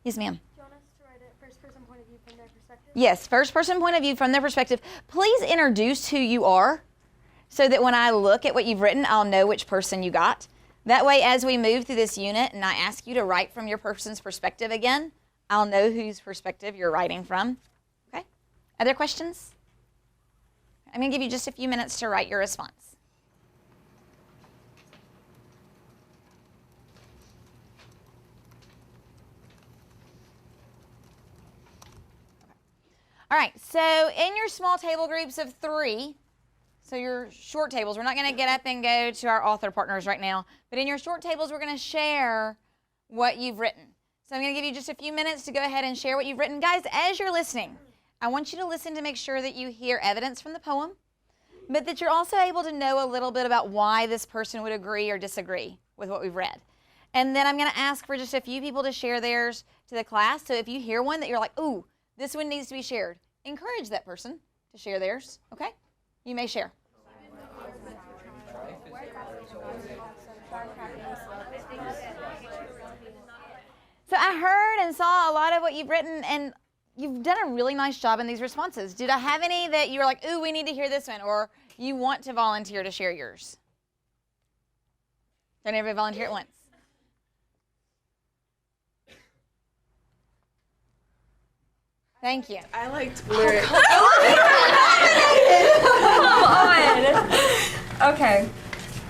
Speaker 3: Yes, ma'am.
Speaker 5: Do you want us to write it first person point of view from their perspective?
Speaker 3: Yes, first person point of view from their perspective. Please introduce who you are, so that when I look at what you've written, I'll know which person you got. That way, as we move through this unit and I ask you to write from your person's perspective again, I'll know whose perspective you're writing from. Okay? Other questions? I'm going to give you just a few minutes to write your response. All right, so in your small table groups of 3, So your short tables, we're not going to get up and go to our author partners right now, but in your short tables, we're going to share what you've written. So I'm going to give you just a few minutes to go ahead and share what you've written. Guys, as you're listening, I want you to listen to make sure that you hear evidence from the poem, but that you're also able to know a little bit about why this person would agree or disagree with what we've read. And then I'm going to ask for just a few people to share theirs to the class. So if you hear one that you're like, ooh, this one needs to be shared, encourage that person to share theirs, okay? You may share. So I heard and saw a lot of what you've written, and you've done a really nice job in these responses. Did I have any that you were like, ooh, we need to hear this one, or you want to volunteer to share yours? Don't everybody volunteer at once? Thank you.
Speaker 6: I liked lyrics.
Speaker 5: Come on! Okay.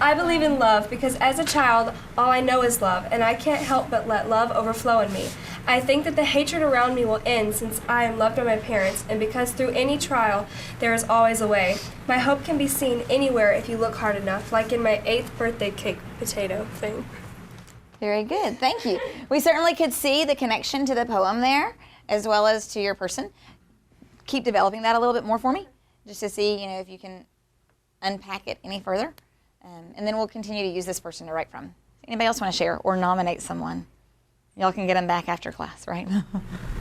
Speaker 5: I believe in love because as a child, all I know is love, and I can't help but let love overflow in me. I think that the hatred around me will end since I am loved by my parents, and because through any trial, there is always a way. My hope can be seen anywhere if you look hard enough, like in my 8th birthday cake potato thing.
Speaker 3: Very good. Thank you. We certainly could see the connection to the poem there, as well as to your person. Keep developing that a little bit more for me, just to see, if you can unpack it any further. And then we'll continue to use this person to write from. Anybody else want to share or nominate someone? Y'all can get them back after class, right?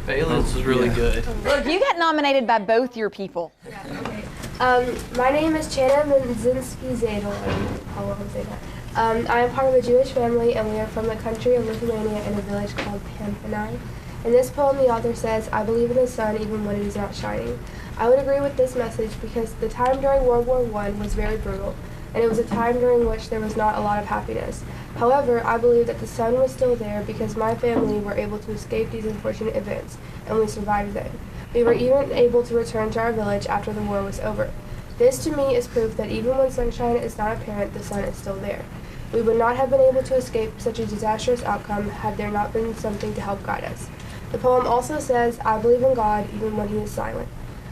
Speaker 6: Valence was really good.
Speaker 3: Look, you got nominated by both your people.
Speaker 5: Yeah, okay. My name is Chana Minzinski-Zadel. How will I say that? I am part of a Jewish family, and we are from the country of Lithuania in a village called Pampanai. In this poem, the author says, I believe in the sun even when it is not shining. I would agree with this message because the time during World War I was very brutal, and it was a time during which there was not a lot of happiness. However, I believe that the sun was still there because my family were able to escape these unfortunate events, and we survived them. We were even able to return to our village after the war was over. This to me is proof that even when sunshine is not apparent, the sun is still there. We would not have been able to escape such a disastrous outcome had there not been something to help guide us. The poem also says, I believe in God even when he is silent.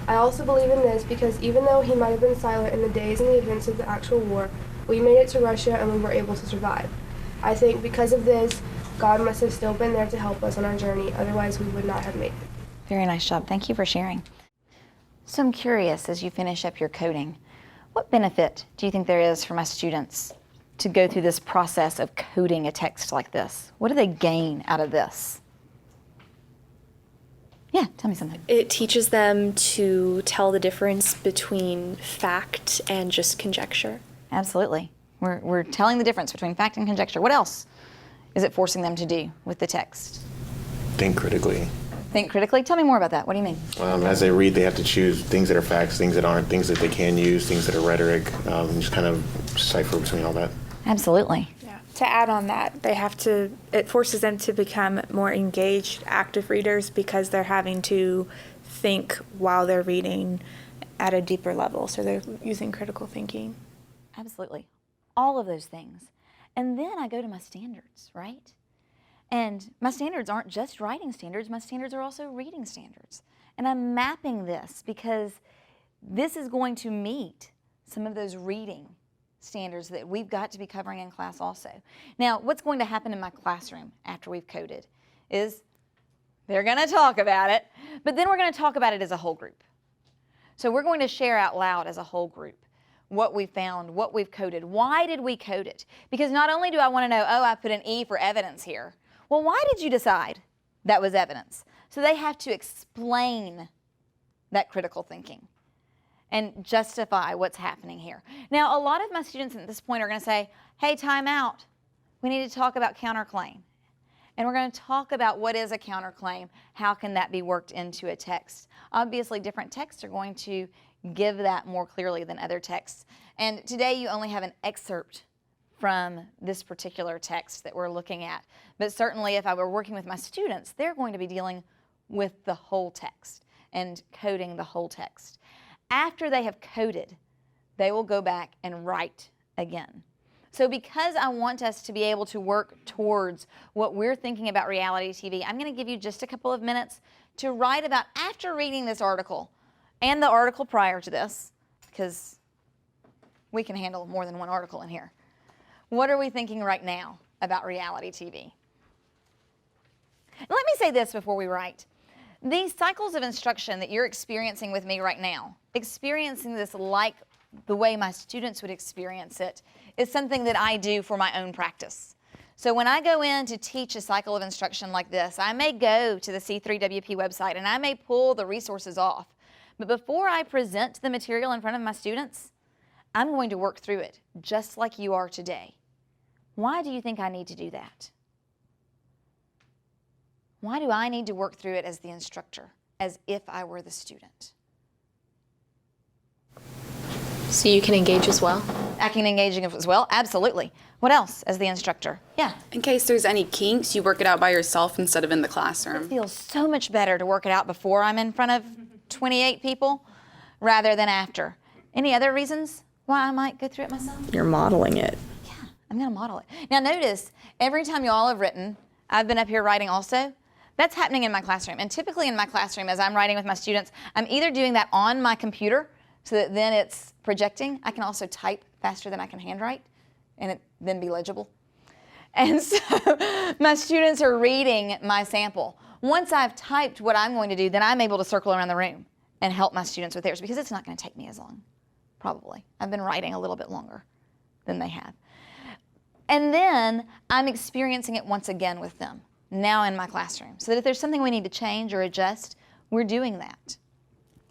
Speaker 5: I also believe in this because even though he might have been silent in the days and the events of the actual war, we made it to Russia and we were able to survive. I think because of this, God must have still been there to help us on our journey, otherwise we would not have made it.
Speaker 3: Very nice job. Thank you for sharing. So I'm curious, as you finish up your coding, what benefit do you think there is for my students to go through this process of coding a text like this? What do they gain out of this? Yeah, tell me something.
Speaker 7: It teaches them to tell the difference between fact and just conjecture.
Speaker 3: Absolutely. We're telling the difference between fact and conjecture. What else is it forcing them to do with the text?
Speaker 8: Think critically.
Speaker 3: Think critically? Tell me more about that. What do you mean?
Speaker 8: As they read, they have to choose things that are facts, things that aren't, things that they can use, things that are rhetoric, and just kind of decipher between all that.
Speaker 3: Absolutely.
Speaker 9: Yeah. To add on that, it forces them to become more engaged, active readers because they're having to think while they're reading at a deeper level. So they're using critical thinking.
Speaker 3: Absolutely. All of those things. And then I go to my standards, right? And my standards aren't just writing standards, my standards are also reading standards. And I'm mapping this because this is going to meet some of those reading standards that we've got to be covering in class also. Now, what's going to happen in my classroom after we've coded is they're going to talk about it, but then we're going to talk about it as a whole group. So we're going to share out loud as a whole group what we found, what we've coded. Why did we code it? Because not only do I want to know, oh, I put an E for evidence here. Well, why did you decide that was evidence? So they have to explain that critical thinking and justify what's happening here. Now, a lot of my students at this point are going to say, hey, time out. We need to talk about counterclaim. And we're going to talk about what is a counterclaim. How can that be worked into a text? Obviously, different texts are going to give that more clearly than other texts. And today you only have an excerpt from this particular text that we're looking at. But certainly if I were working with my students, they're going to be dealing with the whole text and coding the whole text. After they have coded, they will go back and write again. So because I want us to be able to work towards what we're thinking about reality TV, I'm going to give you just a couple of minutes to write about, after reading this article and the article prior to this, because we can handle more than one article in here. What are we thinking right now about reality TV? Let me say this before we write. These cycles of instruction that you're experiencing with me right now, experiencing this like the way my students would experience it, is something that I do for my own practice. So when I go in to teach a cycle of instruction like this, I may go to the C3WP website and I may pull the resources off. But before I present the material in front of my students, I'm going to work through it just like you are today. Why do you think I need to do that? Why do I need to work through it as the instructor, as if I were the student?
Speaker 7: So you can engage as well?
Speaker 3: I can engage as well, absolutely. What else as the instructor? Yeah.
Speaker 10: In case there's any kinks, you work it out by yourself instead of in the
Speaker 3: It
Speaker 10: classroom.
Speaker 3: feels so much better to work it out before I'm in front of 28 people rather than after. Any other reasons why I might go through it myself?
Speaker 11: You're modeling it.
Speaker 3: Yeah, I'm going to model it. Now notice, every time you all have written, I've been up here writing also. That's happening in my classroom. And typically in my classroom, as I'm writing with my students, I'm either doing that on my computer so that then it's projecting. I can also type faster than I can handwrite and it then be legible. And so my students are reading my sample. Once I've typed what I'm going to do, then I'm able to circle around the room and help my students with theirs because it's not going to take me as long, probably. I've been writing a little bit longer than they have. And then I'm experiencing it once again with them, now in my classroom, so that if there's something we need to change or adjust, we're doing that.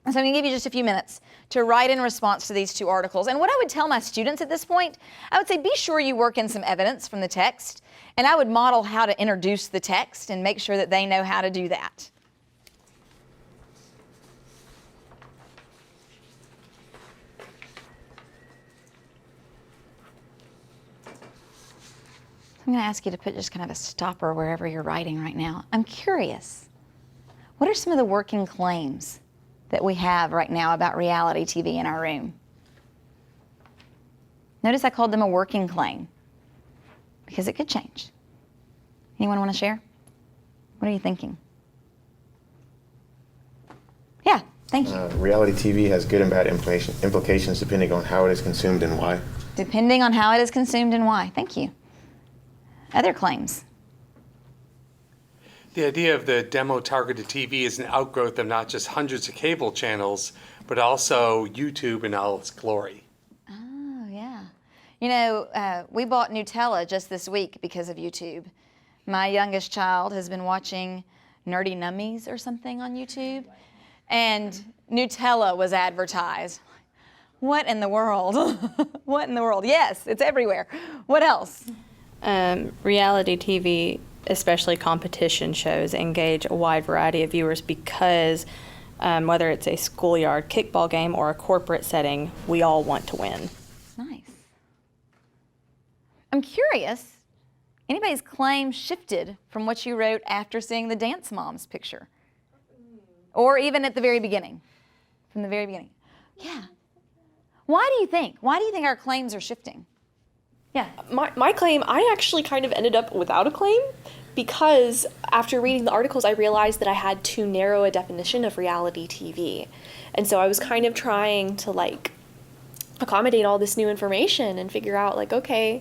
Speaker 3: So I'm going to give you just a few minutes to write in response to these two articles. And what I would tell my students at this point, I would say be sure you work in some evidence from the text, and I would model how to introduce the text and make sure that they know how to do that. I'm going to ask you to put just kind of a stopper wherever you're writing right now. I'm curious, what are some of the working claims that we have right now about reality TV in our room? Notice I called them a working claim because it could change. Anyone want to share? What are you thinking? Yeah, thank you.
Speaker 8: Reality TV has good and bad implications depending on how it is consumed and why.
Speaker 3: Depending on how it is consumed and why. Thank you. Other claims?
Speaker 2: The idea of the demo-targeted TV is an outgrowth of not just hundreds of cable channels, but also YouTube in all its glory.
Speaker 3: Oh, yeah. You know, we bought Nutella just this week because of YouTube. My youngest child has been watching Nerdy Nummies or something on YouTube, and Nutella was advertised. What in the world? What in the world? Yes, it's everywhere. What else?
Speaker 11: Reality TV, especially competition shows, engage a wide variety of viewers because whether it's a schoolyard kickball game or a corporate setting, we all want to win.
Speaker 3: Nice. I'm curious, anybody's claim shifted from what you wrote after seeing the Dance Moms picture? Or even at the very beginning? From the very beginning? Yeah. Why do you think? Why do you think our claims are shifting? Yeah.
Speaker 7: My claim, I actually kind of ended up without a claim because after reading the articles, I realized that I had too narrow a definition of reality TV. And so I was kind of trying to like accommodate all this new information and figure out like, okay,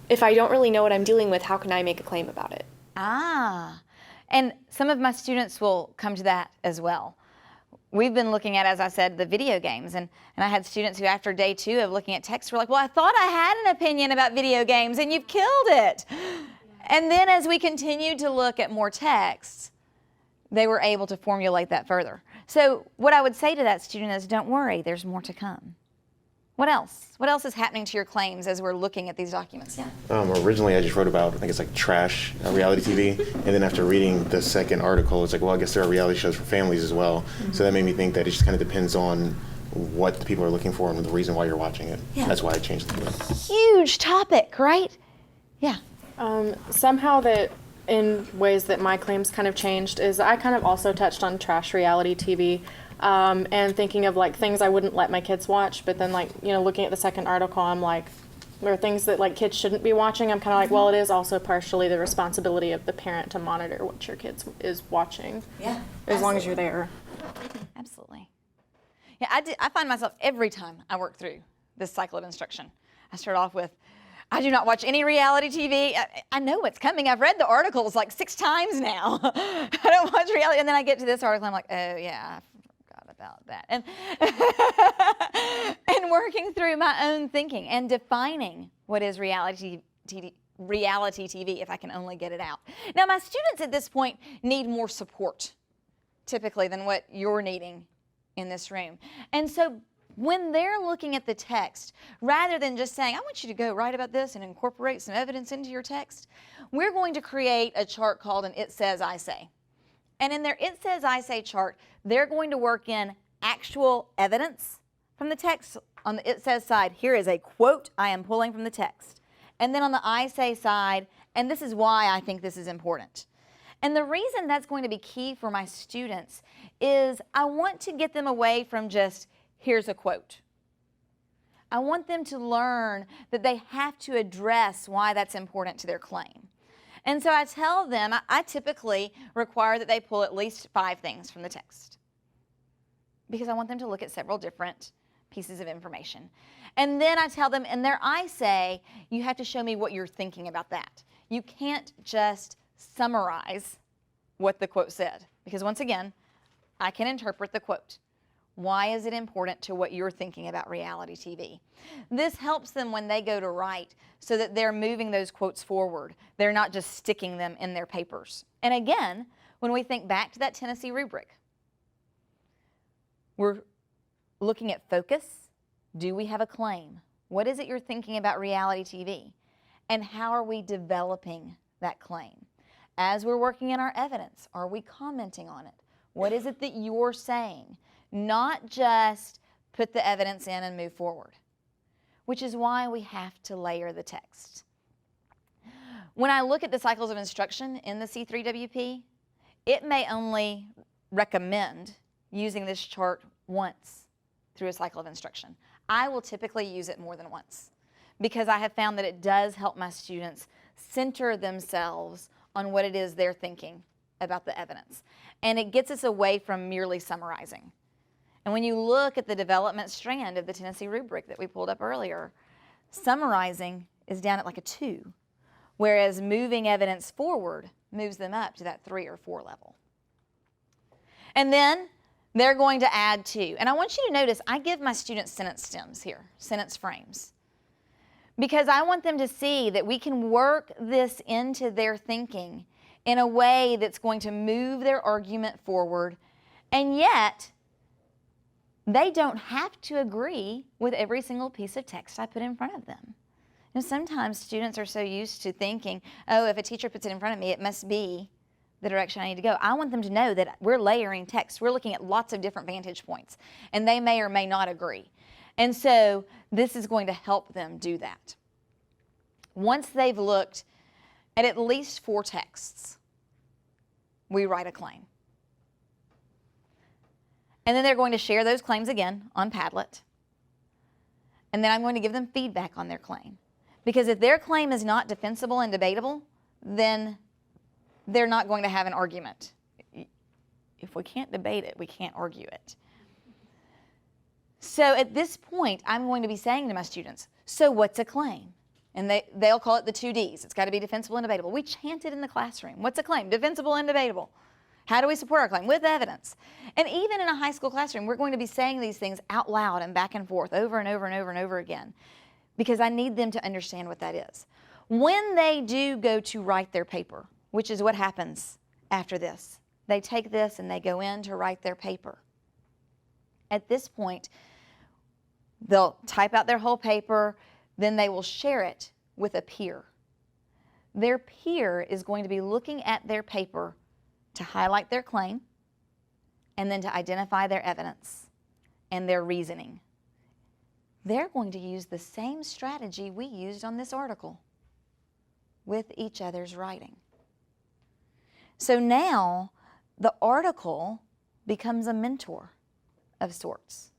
Speaker 7: if I don't really know what I'm dealing with, how can I make a claim about it?
Speaker 3: Ah, and some of my students will come to that as well. We've been looking at, as I said, the video games, and I had students who after day 2 of looking at text were like, well, I thought I had an opinion about video games and you've killed it. And then as we continued to look at more texts, they were able to formulate that further. So what I would say to that student is, don't worry, there's more to come. What else? What else is happening to your claims as we're looking at these documents? Yeah.
Speaker 8: Originally, I just wrote about, I think it's like trash reality TV. And then after reading the second article, it's like, well, I guess there are reality shows for families as well. Mm-hmm. So that made me think that it just kind of depends on what the people are looking for and the reason why you're watching it. Yeah. That's why I changed the name.
Speaker 3: Huge topic, right? Yeah.
Speaker 12: Somehow that in ways that my claims kind of changed is I kind of also touched on trash reality TV. And thinking of like things I wouldn't let my kids watch, but then like, you know, looking at the second article, I'm like, there are things that like kids shouldn't be watching. I'm kind of like, well, it is also partially the responsibility of the parent to monitor what your kids is watching.
Speaker 3: Yeah.
Speaker 12: As long as you're there.
Speaker 3: Absolutely. Yeah, I find myself every time I work through this cycle of instruction. I start off with, I do not watch any reality TV. I know what's coming. I've read the articles like 6 times now. I don't watch reality. And then I get to this article, I'm like, oh yeah, I forgot about that. And, and working through my own thinking and defining what is reality TV, if I can only get it out. Now, my students at this point need more support, typically, than what you're needing in this room. And so when they're looking at the text, rather than just saying, I want you to go write about this and incorporate some evidence into your text, we're going to create a chart called an It Says, I Say. And in their It Says, I Say chart, they're going to work in actual evidence from the text. On the It Says side, here is a quote I am pulling from the text. And then on the I Say side, and this is why I think this is important. And the reason that's going to be key for my students is I want to get them away from just, here's a quote. I want them to learn that they have to address why that's important to their claim. And so I tell them, I typically require that they pull at least 5 things from the text, because I want them to look at several different pieces of information. And then I tell them in their I Say, you have to show me what you're thinking about that. You can't just summarize what the quote said, because once again, I can interpret the quote. Why is it important to what you're thinking about reality TV? This helps them when they go to write so that they're moving those quotes forward. They're not just sticking them in their papers. And again, when we think back to that Tennessee rubric, we're looking at focus. Do we have a claim? What is it you're thinking about reality TV? And how are we developing that claim? As we're working in our evidence, are we commenting on it? What is it that you're saying? Not just put the evidence in and move forward, which is why we have to layer the text. When I look at the cycles of instruction in the C3WP, it may only recommend using this chart once through a cycle of instruction. I will typically use it more than once, because I have found that it does help my students center themselves on what it is they're thinking about the evidence. And it gets us away from merely summarizing. And when you look at the development strand of the Tennessee rubric that we pulled up earlier, summarizing is down at like a 2, whereas moving evidence forward moves them up to that 3 or 4 level. And then they're going to add to. And I want you to notice I give my students sentence stems here, sentence frames, because I want them to see that we can work this into their thinking in a way that's going to move their argument forward, and yet they don't have to agree with every single piece of text I put in front of them. And sometimes students are so used to thinking, oh, if a teacher puts it in front of me, it must be the direction I need to go. I want them to know that we're layering text. We're looking at lots of different vantage points, and they may or may not agree. And so this is going to help them do that. Once they've looked at least 4 texts, we write a claim. And then they're going to share those claims again on Padlet. And then I'm going to give them feedback on their claim. Because if their claim is not defensible and debatable, then they're not going to have an argument. If we can't debate it, we can't argue it. So at this point, I'm going to be saying to my students, so what's a claim? And they'll call it the 2 Ds. It's got to be defensible and debatable. We chant it in the classroom. What's a claim? Defensible and debatable. How do we support our claim? With evidence. And even in a high school classroom, we're going to be saying these things out loud and back and forth over and over and over and over again, because I need them to understand what that is. When they do go to write their paper, which is what happens after this, they take this and they go in to write their paper. At this point, they'll type out their whole paper, then they will share it with a peer. Their peer is going to be looking at their paper to highlight their claim, and then to identify their evidence and their reasoning. They're going to use the same strategy we used on this article with each other's writing. So now the article becomes a mentor of sorts.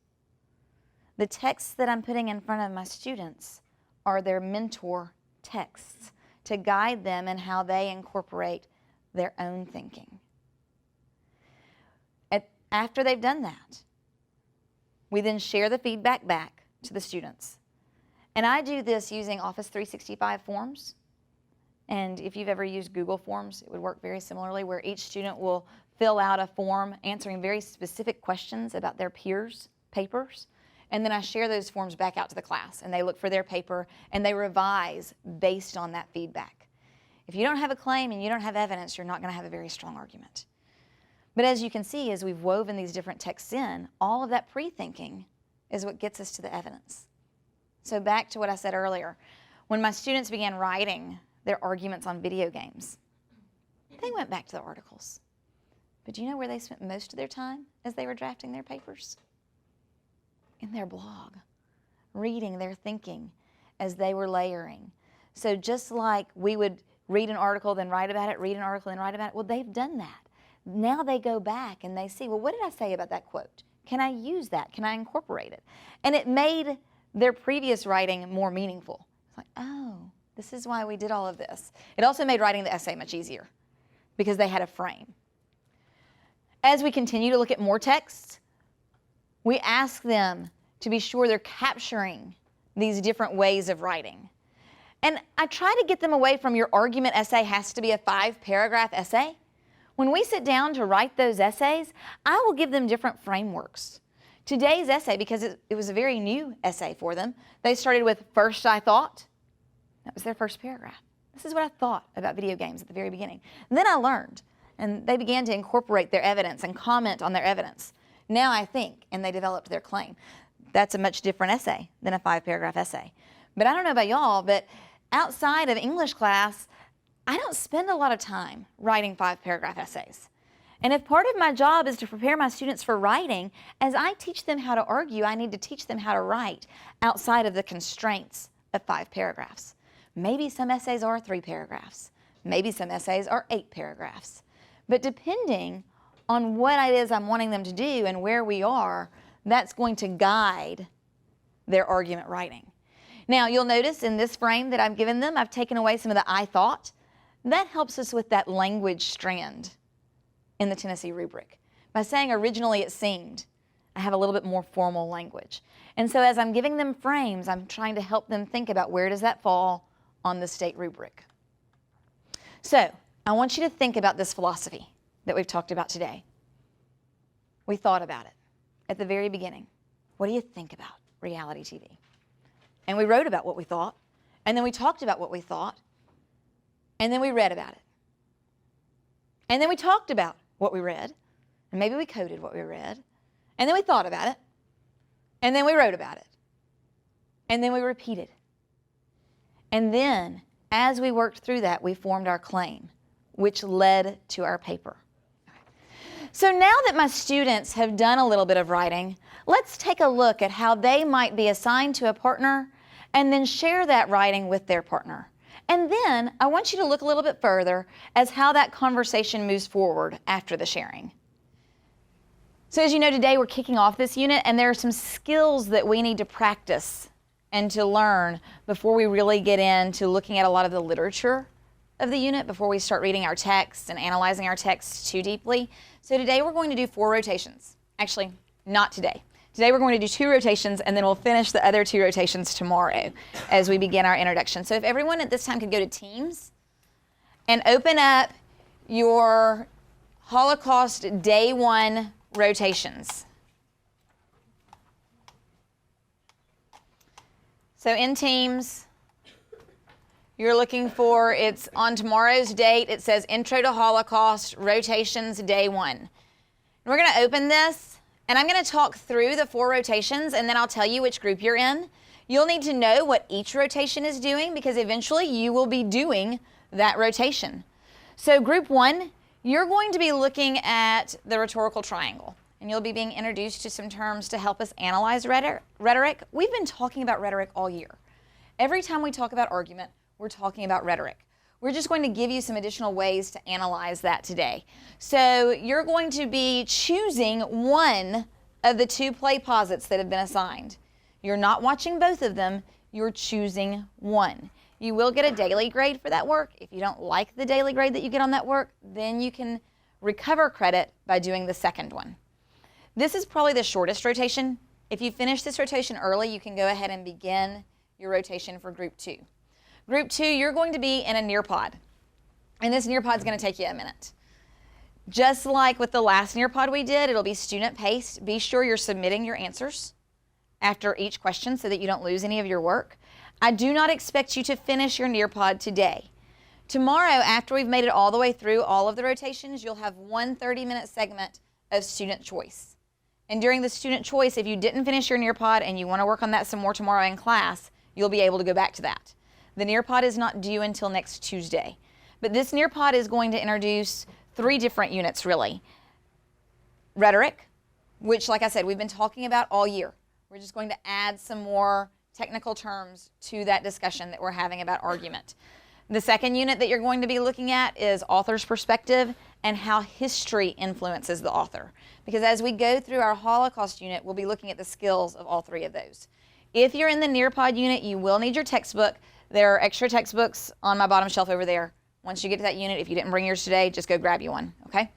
Speaker 3: The texts that I'm putting in front of my students are their mentor texts to guide them in how they incorporate their own thinking. After they've done that, we then share the feedback back to the students. And I do this using Office 365 forms. And if you've ever used Google Forms, it would work very similarly, where each student will fill out a form answering very specific questions about their peers' papers. And then I share those forms back out to the class, and they look for their paper, and they revise based on that feedback. If you don't have a claim and you don't have evidence, you're not going to have a very strong argument. But as you can see, as we've woven these different texts in, all of that pre-thinking is what gets us to the evidence. So back to what I said earlier, when my students began writing their arguments on video games, they went back to the articles. But do you know where they spent most of their time as they were drafting their papers? In their blog, reading their thinking as they were layering. So just like we would read an article, then write about it, read an article, then write about it, well, they've done that. Now they go back and they see, well, what did I say about that quote? Can I use that? Can I incorporate it? And it made their previous writing more meaningful. It's like, oh, this is why we did all of this. It also made writing the essay much easier because they had a frame. As we continue to look at more texts, we ask them to be sure they're capturing these different ways of writing. And I try to get them away from your argument essay has to be a 5-paragraph essay. When we sit down to write those essays, I will give them different frameworks. Today's essay, because it was a very new essay for them, they started with first I thought. That was their first paragraph. This is what I thought about video games at the very beginning. And then I learned, and they began to incorporate their evidence and comment on their evidence. Now I think, and they developed their claim. That's a much different essay than a 5-paragraph essay. But I don't know about y'all, but outside of English class, I don't spend a lot of time writing 5-paragraph essays. And if part of my job is to prepare my students for writing, as I teach them how to argue, I need to teach them how to write outside of the constraints of 5 paragraphs. Maybe some essays are 3 paragraphs. Maybe some essays are 8 paragraphs. But depending on what it is I'm wanting them to do and where we are, that's going to guide their argument writing. Now, you'll notice in this frame that I've given them, I've taken away some of the I thought. That helps us with that language strand in the Tennessee rubric. By saying originally it seemed, I have a little bit more formal language. And so as I'm giving them frames, I'm trying to help them think about where does that fall on the state rubric. So I want you to think about this philosophy that we've talked about today. We thought about it at the very beginning. What do you think about reality TV? And we wrote about what we thought, and then we talked about what we thought, and then we read about it. And then we talked about what we read, and maybe we coded what we read, and then we thought about it, and then we wrote about it, and then we repeated. And then, as we worked through that, we formed our claim, which led to our paper. So now that my students have done a little bit of writing, let's take a look at how they might be assigned to a partner and then share that writing with their partner. And then I want you to look a little bit further as how that conversation moves forward after the sharing. So as you know, today we're kicking off this unit, and there are some skills that we need to practice and to learn before we really get into looking at a lot of the literature of the unit, before we start reading our texts and analyzing our texts too deeply. So today we're going to do 4 rotations. Actually, not today. Today we're going to do 2 rotations, and then we'll finish the other 2 rotations tomorrow as we begin our introduction. So if everyone at this time could go to Teams and open up your Holocaust Day 1 rotations. So in Teams, you're looking for, it's on tomorrow's date, it says Intro to Holocaust, Rotations Day 1. And we're going to open this, and I'm going to talk through the 4 rotations, and then I'll tell you which group you're in. You'll need to know what each rotation is doing, because eventually you will be doing that rotation. So group 1, you're going to be looking at the rhetorical triangle, and you'll be being introduced to some terms to help us analyze rhetoric. We've been talking about rhetoric all year. Every time we talk about argument, we're talking about rhetoric. We're just going to give you some additional ways to analyze that today. So you're going to be choosing one of the 2 play posits that have been assigned. You're not watching both of them, you're choosing one. You will get a daily grade for that work. If you don't like the daily grade that you get on that work, then you can recover credit by doing the second one. This is probably the shortest rotation. If you finish this rotation early, you can go ahead and begin your rotation for Group 2. Group 2, you're going to be in a Nearpod. And this Nearpod is going to take you a minute. Just like with the last Nearpod we did, it'll be student-paced. Be sure you're submitting your answers after each question so that you don't lose any of your work. I do not expect you to finish your Nearpod today. Tomorrow, after we've made it all the way through all of the rotations, you'll have one 30-minute segment of student choice. And during the student choice, if you didn't finish your Nearpod and you want to work on that some more tomorrow in class, you'll be able to go back to that. The Nearpod is not due until next Tuesday. But this Nearpod is going to introduce 3 different units, really. Rhetoric, which, like I said, we've been talking about all year. We're just going to add some more technical terms to that discussion that we're having about argument. The second unit that you're going to be looking at is author's perspective and how history influences the author. Because as we go through our Holocaust unit, we'll be looking at the skills of all 3 of those. If you're in the Nearpod unit, you will need your textbook. There are extra textbooks on my bottom shelf over there. Once you get to that unit, if you didn't bring yours today, just go grab you one, okay?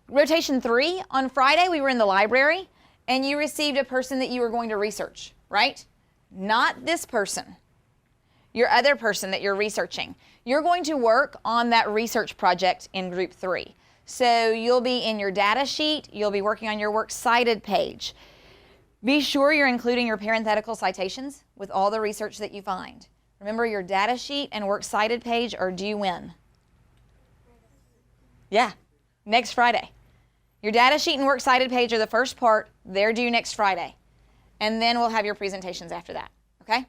Speaker 3: Rotation 3, on Friday, we were in the library, and you received a person that you were going to research, right? Not this person, your other person that you're researching. You're going to work on that research project in Group 3. So you'll be in your data sheet, you'll be working on your works cited page. Be sure you're including your parenthetical citations with all the research that you find. Remember, your data sheet and works cited page are due when? Yeah, next Friday. Your data sheet and works cited page are the first part. They're due next Friday. And then we'll have your presentations after that, okay?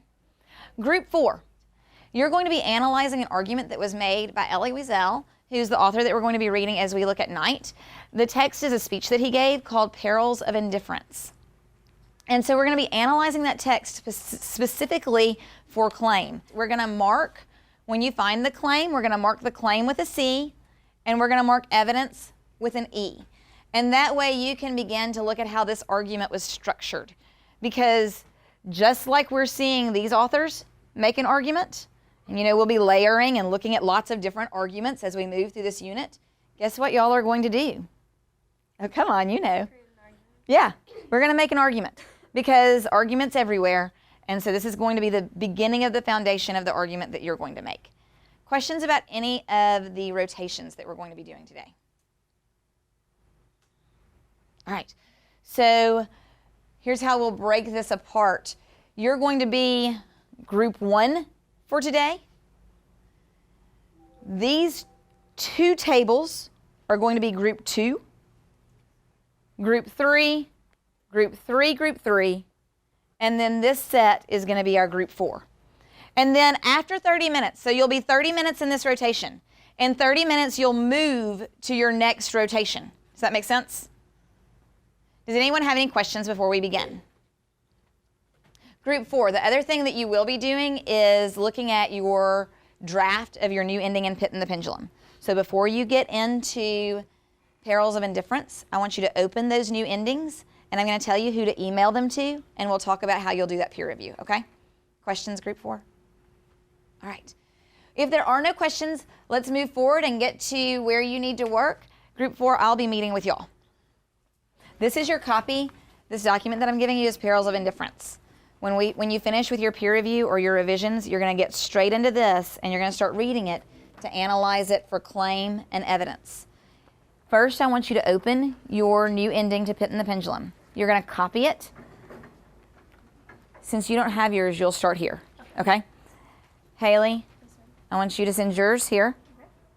Speaker 3: Group 4, you're going to be analyzing an argument that was made by Elie Wiesel, who's the author that we're going to be reading as we look at night. The text is a speech that he gave called Perils of Indifference. And so we're going to be analyzing that text specifically for claim. We're going to mark, when you find the claim, we're going to mark the claim with a C, and we're going to mark evidence with an E. And that way you can begin to look at how this argument was structured. Because just like we're seeing these authors make an argument, and we'll be layering and looking at lots of different arguments as we move through this unit, guess what y'all are going to do? Oh, come on, Yeah, we're going to make an argument. Because argument's everywhere, and so this is going to be the beginning of the foundation of the argument that you're going to make. Questions about any of the rotations that we're going to be doing today? All right, so here's how we'll break this apart. You're going to be Group 1 for today. These 2 tables are going to be Group 2, Group 3, Group 3, Group 3, and then this set is going to be our Group 4. And then after 30 minutes, so you'll be 30 minutes in this rotation. In 30 minutes, you'll move to your next rotation. Does that make sense? Does anyone have any questions before we begin? Group 4, the other thing that you will be doing is looking at your draft of your new ending in Pit and the Pendulum. So before you get into Perils of Indifference, I want you to open those new endings, and I'm going to tell you who to email them to, and we'll talk about how you'll do that peer review, okay? Questions, Group 4? All right. If there are no questions, let's move forward and get to where you need to work. Group 4, I'll be meeting with y'all. This is your copy. This document that I'm giving you is Perils of Indifference. When you finish with your peer review or your revisions, you're going to get straight into this, and you're going to start reading it to analyze it for claim and evidence. First, I want you to open your new ending to Pit and the Pendulum. You're going to copy it. Since you don't have yours, you'll start here, okay? Haley, I want you to send yours here,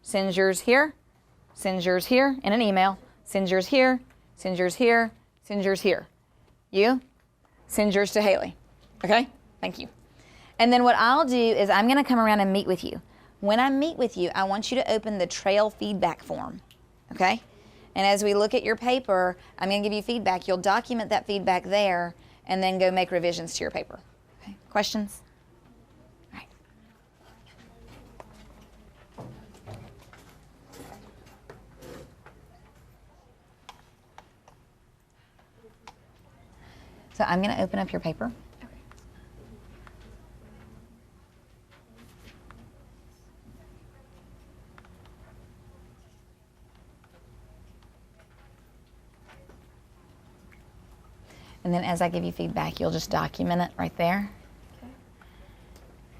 Speaker 3: send yours here, send yours here in an email, send yours here, send yours here, send yours here. You, send yours to Haley, okay? Thank you. And then what I'll do is I'm going to come around and meet with you. When I meet with you, I want you to open the trail feedback form. Okay? And as we look at your paper, I'm going to give you feedback. You'll document that feedback there and then go make revisions to your paper. Okay? Questions? All right. So I'm going to open up your paper. And then as I give you feedback, you'll just document it right there. Okay.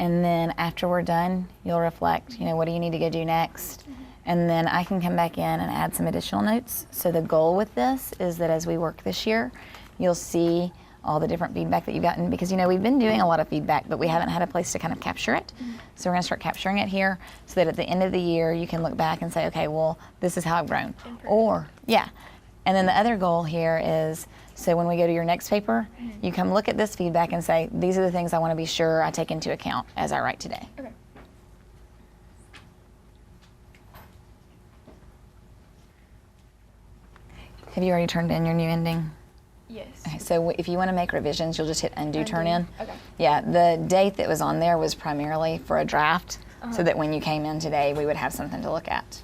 Speaker 3: And then after we're done, you'll reflect, what do you need to go do next? And then I can come back in and add some additional notes. So the goal with this is that as we work this year, you'll see all the different feedback that you've gotten, because we've been doing a lot of feedback, but we haven't had a place to kind of capture it. So we're gonna start capturing it here so that at the end of the year, you can look back and say, okay, well, this is how I've grown. Or, and then the other goal here is, so when we go to your next paper, you come look at this feedback and say, these are the things I wanna be sure I take into account as I write today.
Speaker 5: Okay.
Speaker 3: Have you already turned in your new ending?
Speaker 5: Yes.
Speaker 3: Okay, so if you want to make revisions, you'll just hit undo, turn in.
Speaker 5: Okay.
Speaker 3: Yeah, the date that was on there was primarily for a draft, so that when you came in today, we would have something to look at.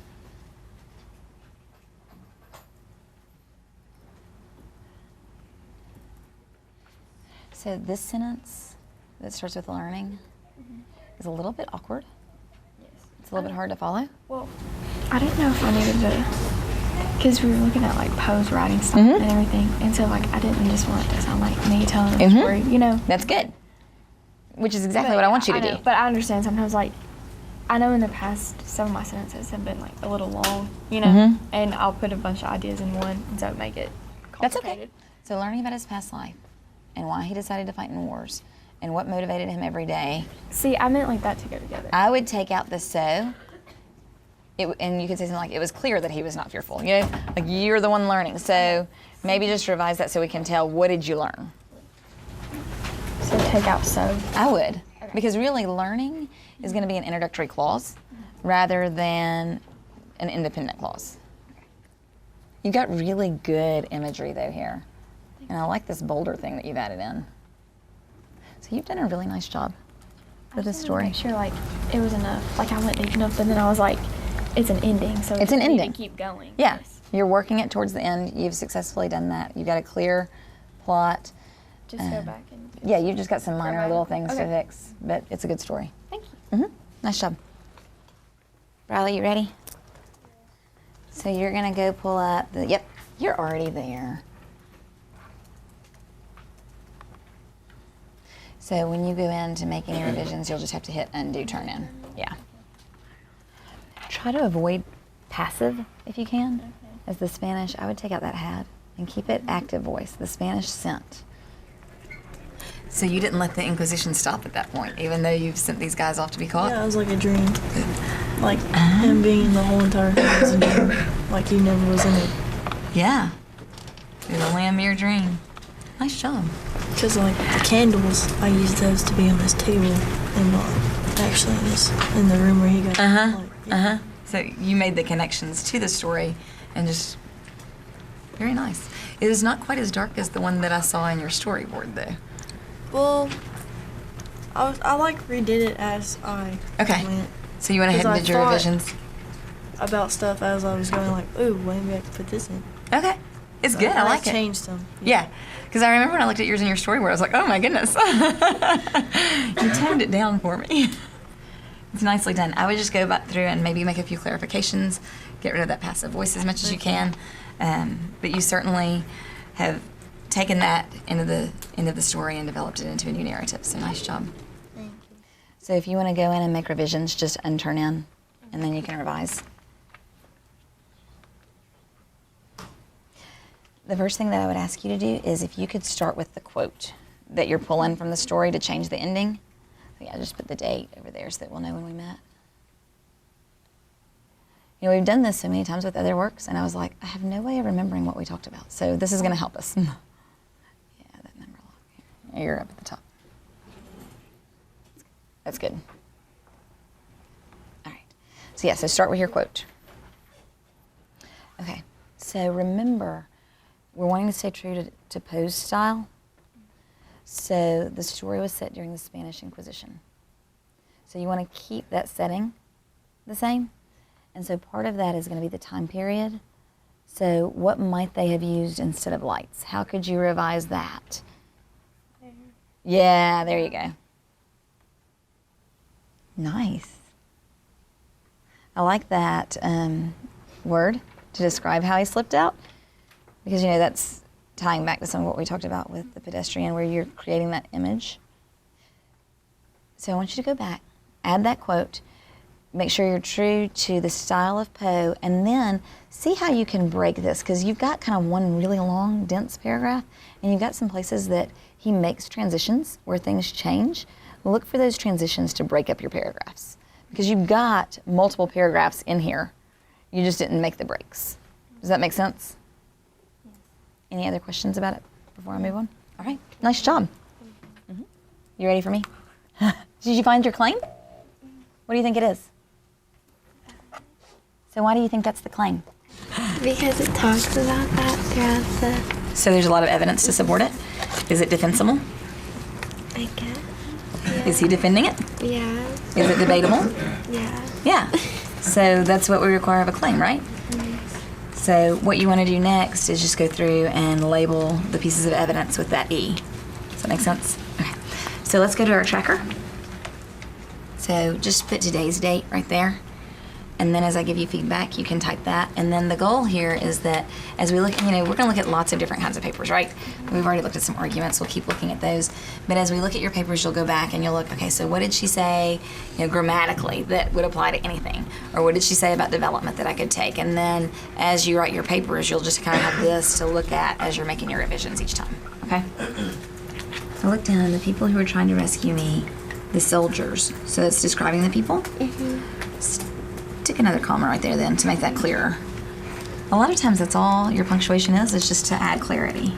Speaker 3: So this sentence that starts with learning is a little bit awkward.
Speaker 5: Yes.
Speaker 3: It's a little bit hard to follow.
Speaker 5: Well, I didn't know if I needed to, because we were looking at like Poe's writing style and everything, and so like I didn't just want it to sound like me telling a story,
Speaker 3: That's good. Which is exactly what I want you to do.
Speaker 5: But I understand sometimes, like, I know in the past some of my sentences have been like a little long, and I'll put a bunch of ideas in one, and so make it
Speaker 3: That's
Speaker 5: complicated.
Speaker 3: okay. So learning about his past life and why he decided to fight in wars and what motivated him every day.
Speaker 5: See, I meant like that to go together.
Speaker 3: I would take out the so, and you could say something like, it was clear that he was not fearful. Like you're the one learning. So maybe just revise that so we can tell, what did you learn?
Speaker 5: So take out so.
Speaker 3: I would. Because really learning is going to be an introductory clause rather than an independent clause. You've got really good imagery though here. And I like this bolder thing that you've added in. So you've done a really nice job with this story.
Speaker 5: Make sure like it was enough. Like I went deep enough, but then I was like, it's an ending, so
Speaker 3: it's an
Speaker 5: we need
Speaker 3: ending.
Speaker 5: to keep going.
Speaker 3: Yeah, you're working it towards the end. You've successfully done that. You've got a clear plot.
Speaker 5: Just go back and.
Speaker 3: Yeah, you've just got some minor
Speaker 5: right.
Speaker 3: little things to
Speaker 5: Okay.
Speaker 3: fix, but it's a good story.
Speaker 5: Thank you.
Speaker 3: Nice job. Riley, you ready? So you're gonna go pull up the, yep, you're already there. So when you go into making your revisions, you'll just have to hit undo, turn in. Yeah. Try to avoid passive if you can. As the Spanish, I would take out that had and keep it active voice, the Spanish sent. So you didn't let the Inquisition stop at that point, even though you've sent these guys off to be caught?
Speaker 13: Yeah, it was like a dream. Like him being in the whole entire thing was a dream. Like he never was in it.
Speaker 3: Yeah. It was only a mere dream. Nice job.
Speaker 13: Because like the candles, I used those to be on his table and not actually in the room where he got.
Speaker 3: So you made the connections to the story and just, very nice. It is not quite as dark as the one that I saw in your storyboard though.
Speaker 13: Well, I like redid it as I went.
Speaker 3: So you went ahead and did your revisions?
Speaker 13: About stuff as I was going, like, ooh, maybe I could put this in.
Speaker 3: Okay. It's good. I like it.
Speaker 13: Changed them.
Speaker 3: Yeah. Because I remember when I looked at yours in your storyboard, I was like, oh my goodness. You toned it down for me. It's nicely done. I would just go back through and maybe make a few clarifications, get rid of that passive voice as much as you can. But you certainly have taken that into the story and developed it into a new narrative. So nice job.
Speaker 13: Thank you.
Speaker 3: So if you want to go in and make revisions, just unturn in, and then you can revise. The first thing that I would ask you to do is if you could start with the quote that you're pulling from the story to change the ending. Yeah, just put the date over there so that we'll know when we met. We've done this so many times with other works, and I was like, I have no way of remembering what we talked about. So this is going to help us. Yeah, that number lock. You're up at the top. That's good. All right. So yeah, so start with your quote. Okay. So remember, we're wanting to stay true to Poe's style. So the story was set during the Spanish Inquisition. So you want to keep that setting the same. And so part of that is going to be the time period. So what might they have used instead of lights? How could you revise that? Yeah, there you go. Nice. I like that word to describe how he slipped out, because that's tying back to some of what we talked about with the pedestrian, where you're creating that image. So I want you to go back, add that quote, make sure you're true to the style of Poe, and then see how you can break this, because you've got kind of one really long, dense paragraph, and you've got some places that he makes transitions where things change. Look for those transitions to break up your paragraphs, because you've got multiple paragraphs in here. You just didn't make the breaks. Does that make sense? Any other questions about it before I move on? All right, nice job. You ready for me? Did you find your claim? What do you think it is? So why do you think that's the claim?
Speaker 14: Because it talks about that throughout the...
Speaker 3: So there's a lot of evidence to support it? Is it defensible?
Speaker 14: I guess.
Speaker 3: Yeah. Is he defending it?
Speaker 14: Yeah.
Speaker 3: Is it debatable?
Speaker 14: Yeah.
Speaker 3: Yeah. So that's what we require of a claim, right? So what you want to do next is just go through and label the pieces of evidence with that E. Does that make sense? Okay. So let's go to our tracker. So just put today's date right there. And then as I give you feedback, you can type that. And then the goal here is that as we look, we're going to look at lots of different kinds of papers, right? We've already looked at some arguments. We'll keep looking at those. But as we look at your papers, you'll go back and you'll look, okay, so what did she say, grammatically that would apply to anything? Or what did she say about development that I could take? And then as you write your papers, you'll just kind of have this to look at as you're making your revisions each time, okay? I looked down, the people who were trying to rescue me, the soldiers. So it's describing the people. Stick another comma right there then to make that clearer. A lot of times that's all your punctuation is just to add clarity.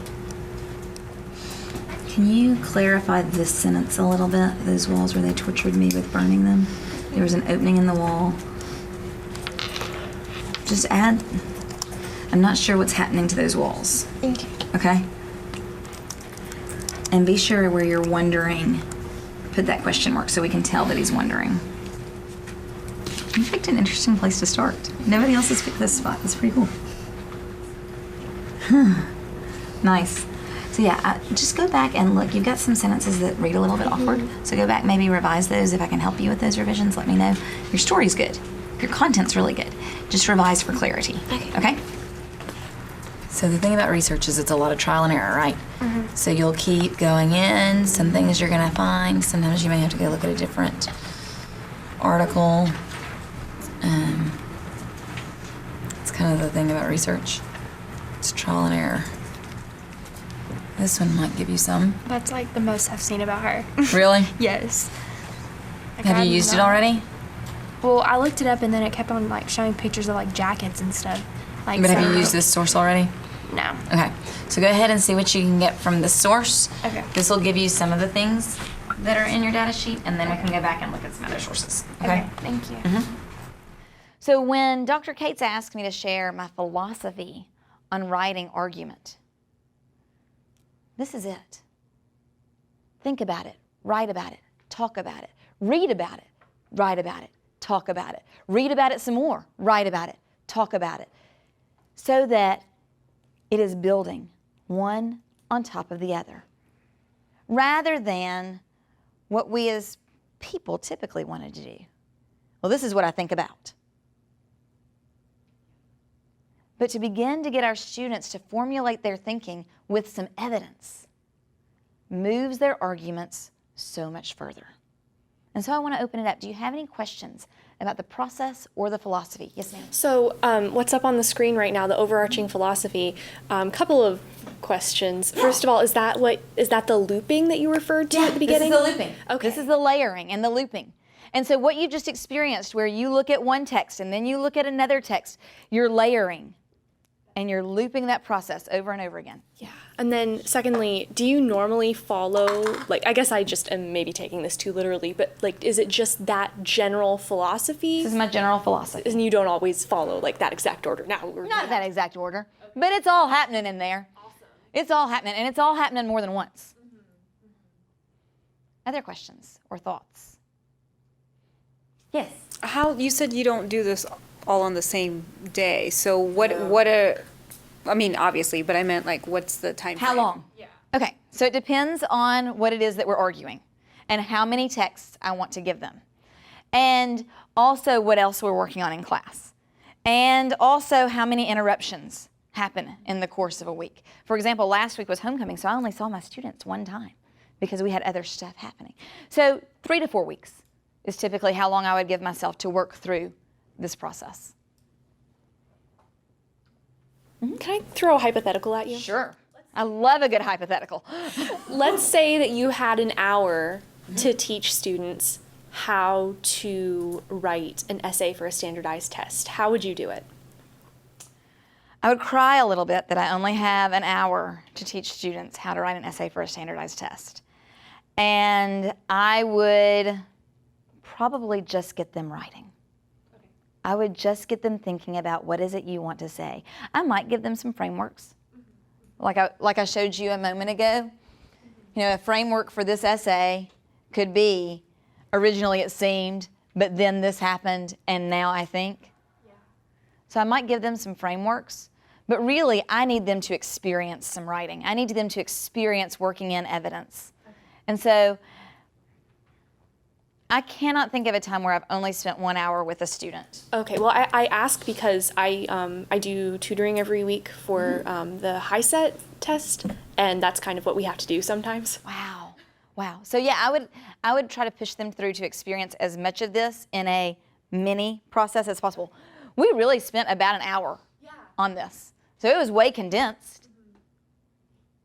Speaker 3: Can you clarify this sentence a little bit? Those walls where they tortured me with burning them. There was an opening in the wall. Just add, I'm not sure what's happening to those walls. Okay? And be sure where you're wondering, put that question mark so we can tell that he's wondering. You picked an interesting place to start. Nobody else has picked this spot. That's pretty cool. Nice. So yeah, just go back and look. You've got some sentences that read a little bit awkward. So go back, maybe revise those. If I can help you with those revisions, let me know. Your story's good. Your content's really good. Just revise for clarity. Okay? So the thing about research is it's a lot of trial and error, right? So you'll keep going in. Some things you're going to find. Sometimes you may have to go look at a different article. It's kind of the thing about research. It's trial and error. This one might give you some.
Speaker 15: That's like the most I've seen about her.
Speaker 3: Really?
Speaker 15: Yes.
Speaker 3: Have you used it already?
Speaker 15: Well, I looked it up and then it kept on like showing pictures of like jackets and stuff. Like,
Speaker 3: but have you used this source already?
Speaker 15: No.
Speaker 3: Okay. So go ahead and see what you can get from the source.
Speaker 15: Okay.
Speaker 3: This will give you some of the things that are in your data sheet, and then we can go back and look at some other sources. Okay?
Speaker 15: Thank you.
Speaker 3: So when Dr. Cates asked me to share my philosophy on writing argument, this is it. Think about it, write about it, talk about it, read about it, write about it, talk about it, read about it some more, write about it, talk about it, so that it is building one on top of the other, rather than what we as people typically wanted to do. Well, this is what I think about. But to begin to get our students to formulate their thinking with some evidence moves their arguments so much further. And so I want to open it up. Do you have any questions about the process or the philosophy? Yes, ma'am.
Speaker 7: So what's up on the screen right now, the overarching philosophy, couple of questions. First of all, is that the looping that you referred to at the beginning?
Speaker 3: This is the looping. Okay. This is the layering and the looping. And so what you just experienced, where you look at one text and then you look at another text, you're layering and you're looping that process over and over again.
Speaker 7: Yeah. And then secondly, do you normally follow, like, I guess I just am maybe taking this too literally, but like, is it just that general philosophy?
Speaker 3: This is my general philosophy.
Speaker 7: And you don't always follow like that exact order?
Speaker 3: Not that exact order, but it's all happening in there. Awesome. It's all happening, and it's all happening more than once. Other questions or thoughts? Yes.
Speaker 16: How, you said you don't do this all on the same day. So I mean, obviously, but I meant like, what's the time frame?
Speaker 3: How long? Yeah. Okay, so it depends on what it is that we're arguing and how many texts I want to give them. And also what else we're working on in class. And also how many interruptions happen in the course of a week. For example, last week was homecoming, so I only saw my students one time. because we had other stuff happening. So 3 to 4 weeks is typically how long I would give myself to work through this process.
Speaker 7: Can I throw a hypothetical at you?
Speaker 3: Sure. I love a good hypothetical.
Speaker 7: Let's say that you had an hour to teach students how to write an essay for a standardized test. How would you do it?
Speaker 3: I would cry a little bit that I only have an hour to teach students how to write an essay for a standardized test. And I would probably just get them writing. I would just get them thinking about what is it you want to say. I might give them some frameworks. Like I showed you a moment ago. You know, a framework for this essay could be, originally it seemed, but then this happened, and now I think. So I might give them some frameworks, but really I need them to experience some writing. I need them to experience working in evidence. And so I cannot think of a time where I've only spent 1 hour with a student.
Speaker 7: Okay, well, I ask because I do tutoring every week for the high set test, and that's kind of what we have to do sometimes.
Speaker 3: Wow. Wow. So yeah, I would try to push them through to experience as much of this in a mini process as possible. We really spent about an hour on this. So it was way condensed,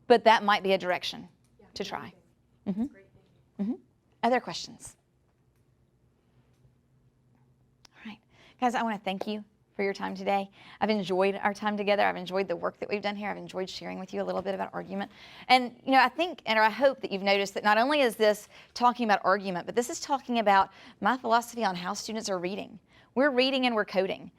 Speaker 3: but that might be a direction to try. Other questions? Guys, I want to thank you for your time today. I've enjoyed our time together. I've enjoyed the work that we've done here. I've enjoyed sharing with you a little bit about argument. And, you know, I think, and I hope that you've noticed that not only is this talking about argument, but this is talking about my philosophy on how students are reading. We're reading and we're coding.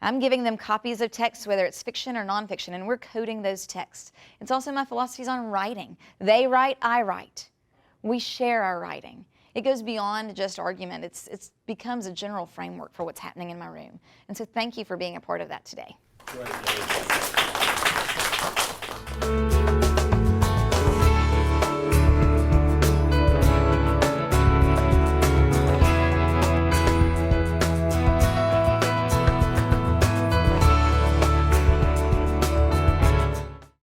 Speaker 3: I'm giving them copies of text, whether it's fiction or nonfiction, and we're coding those texts. It's also my philosophies on writing. They write, I write. We share our writing. It goes beyond just argument. It becomes a general framework for what's happening in my room. And so thank you for being a part of that today.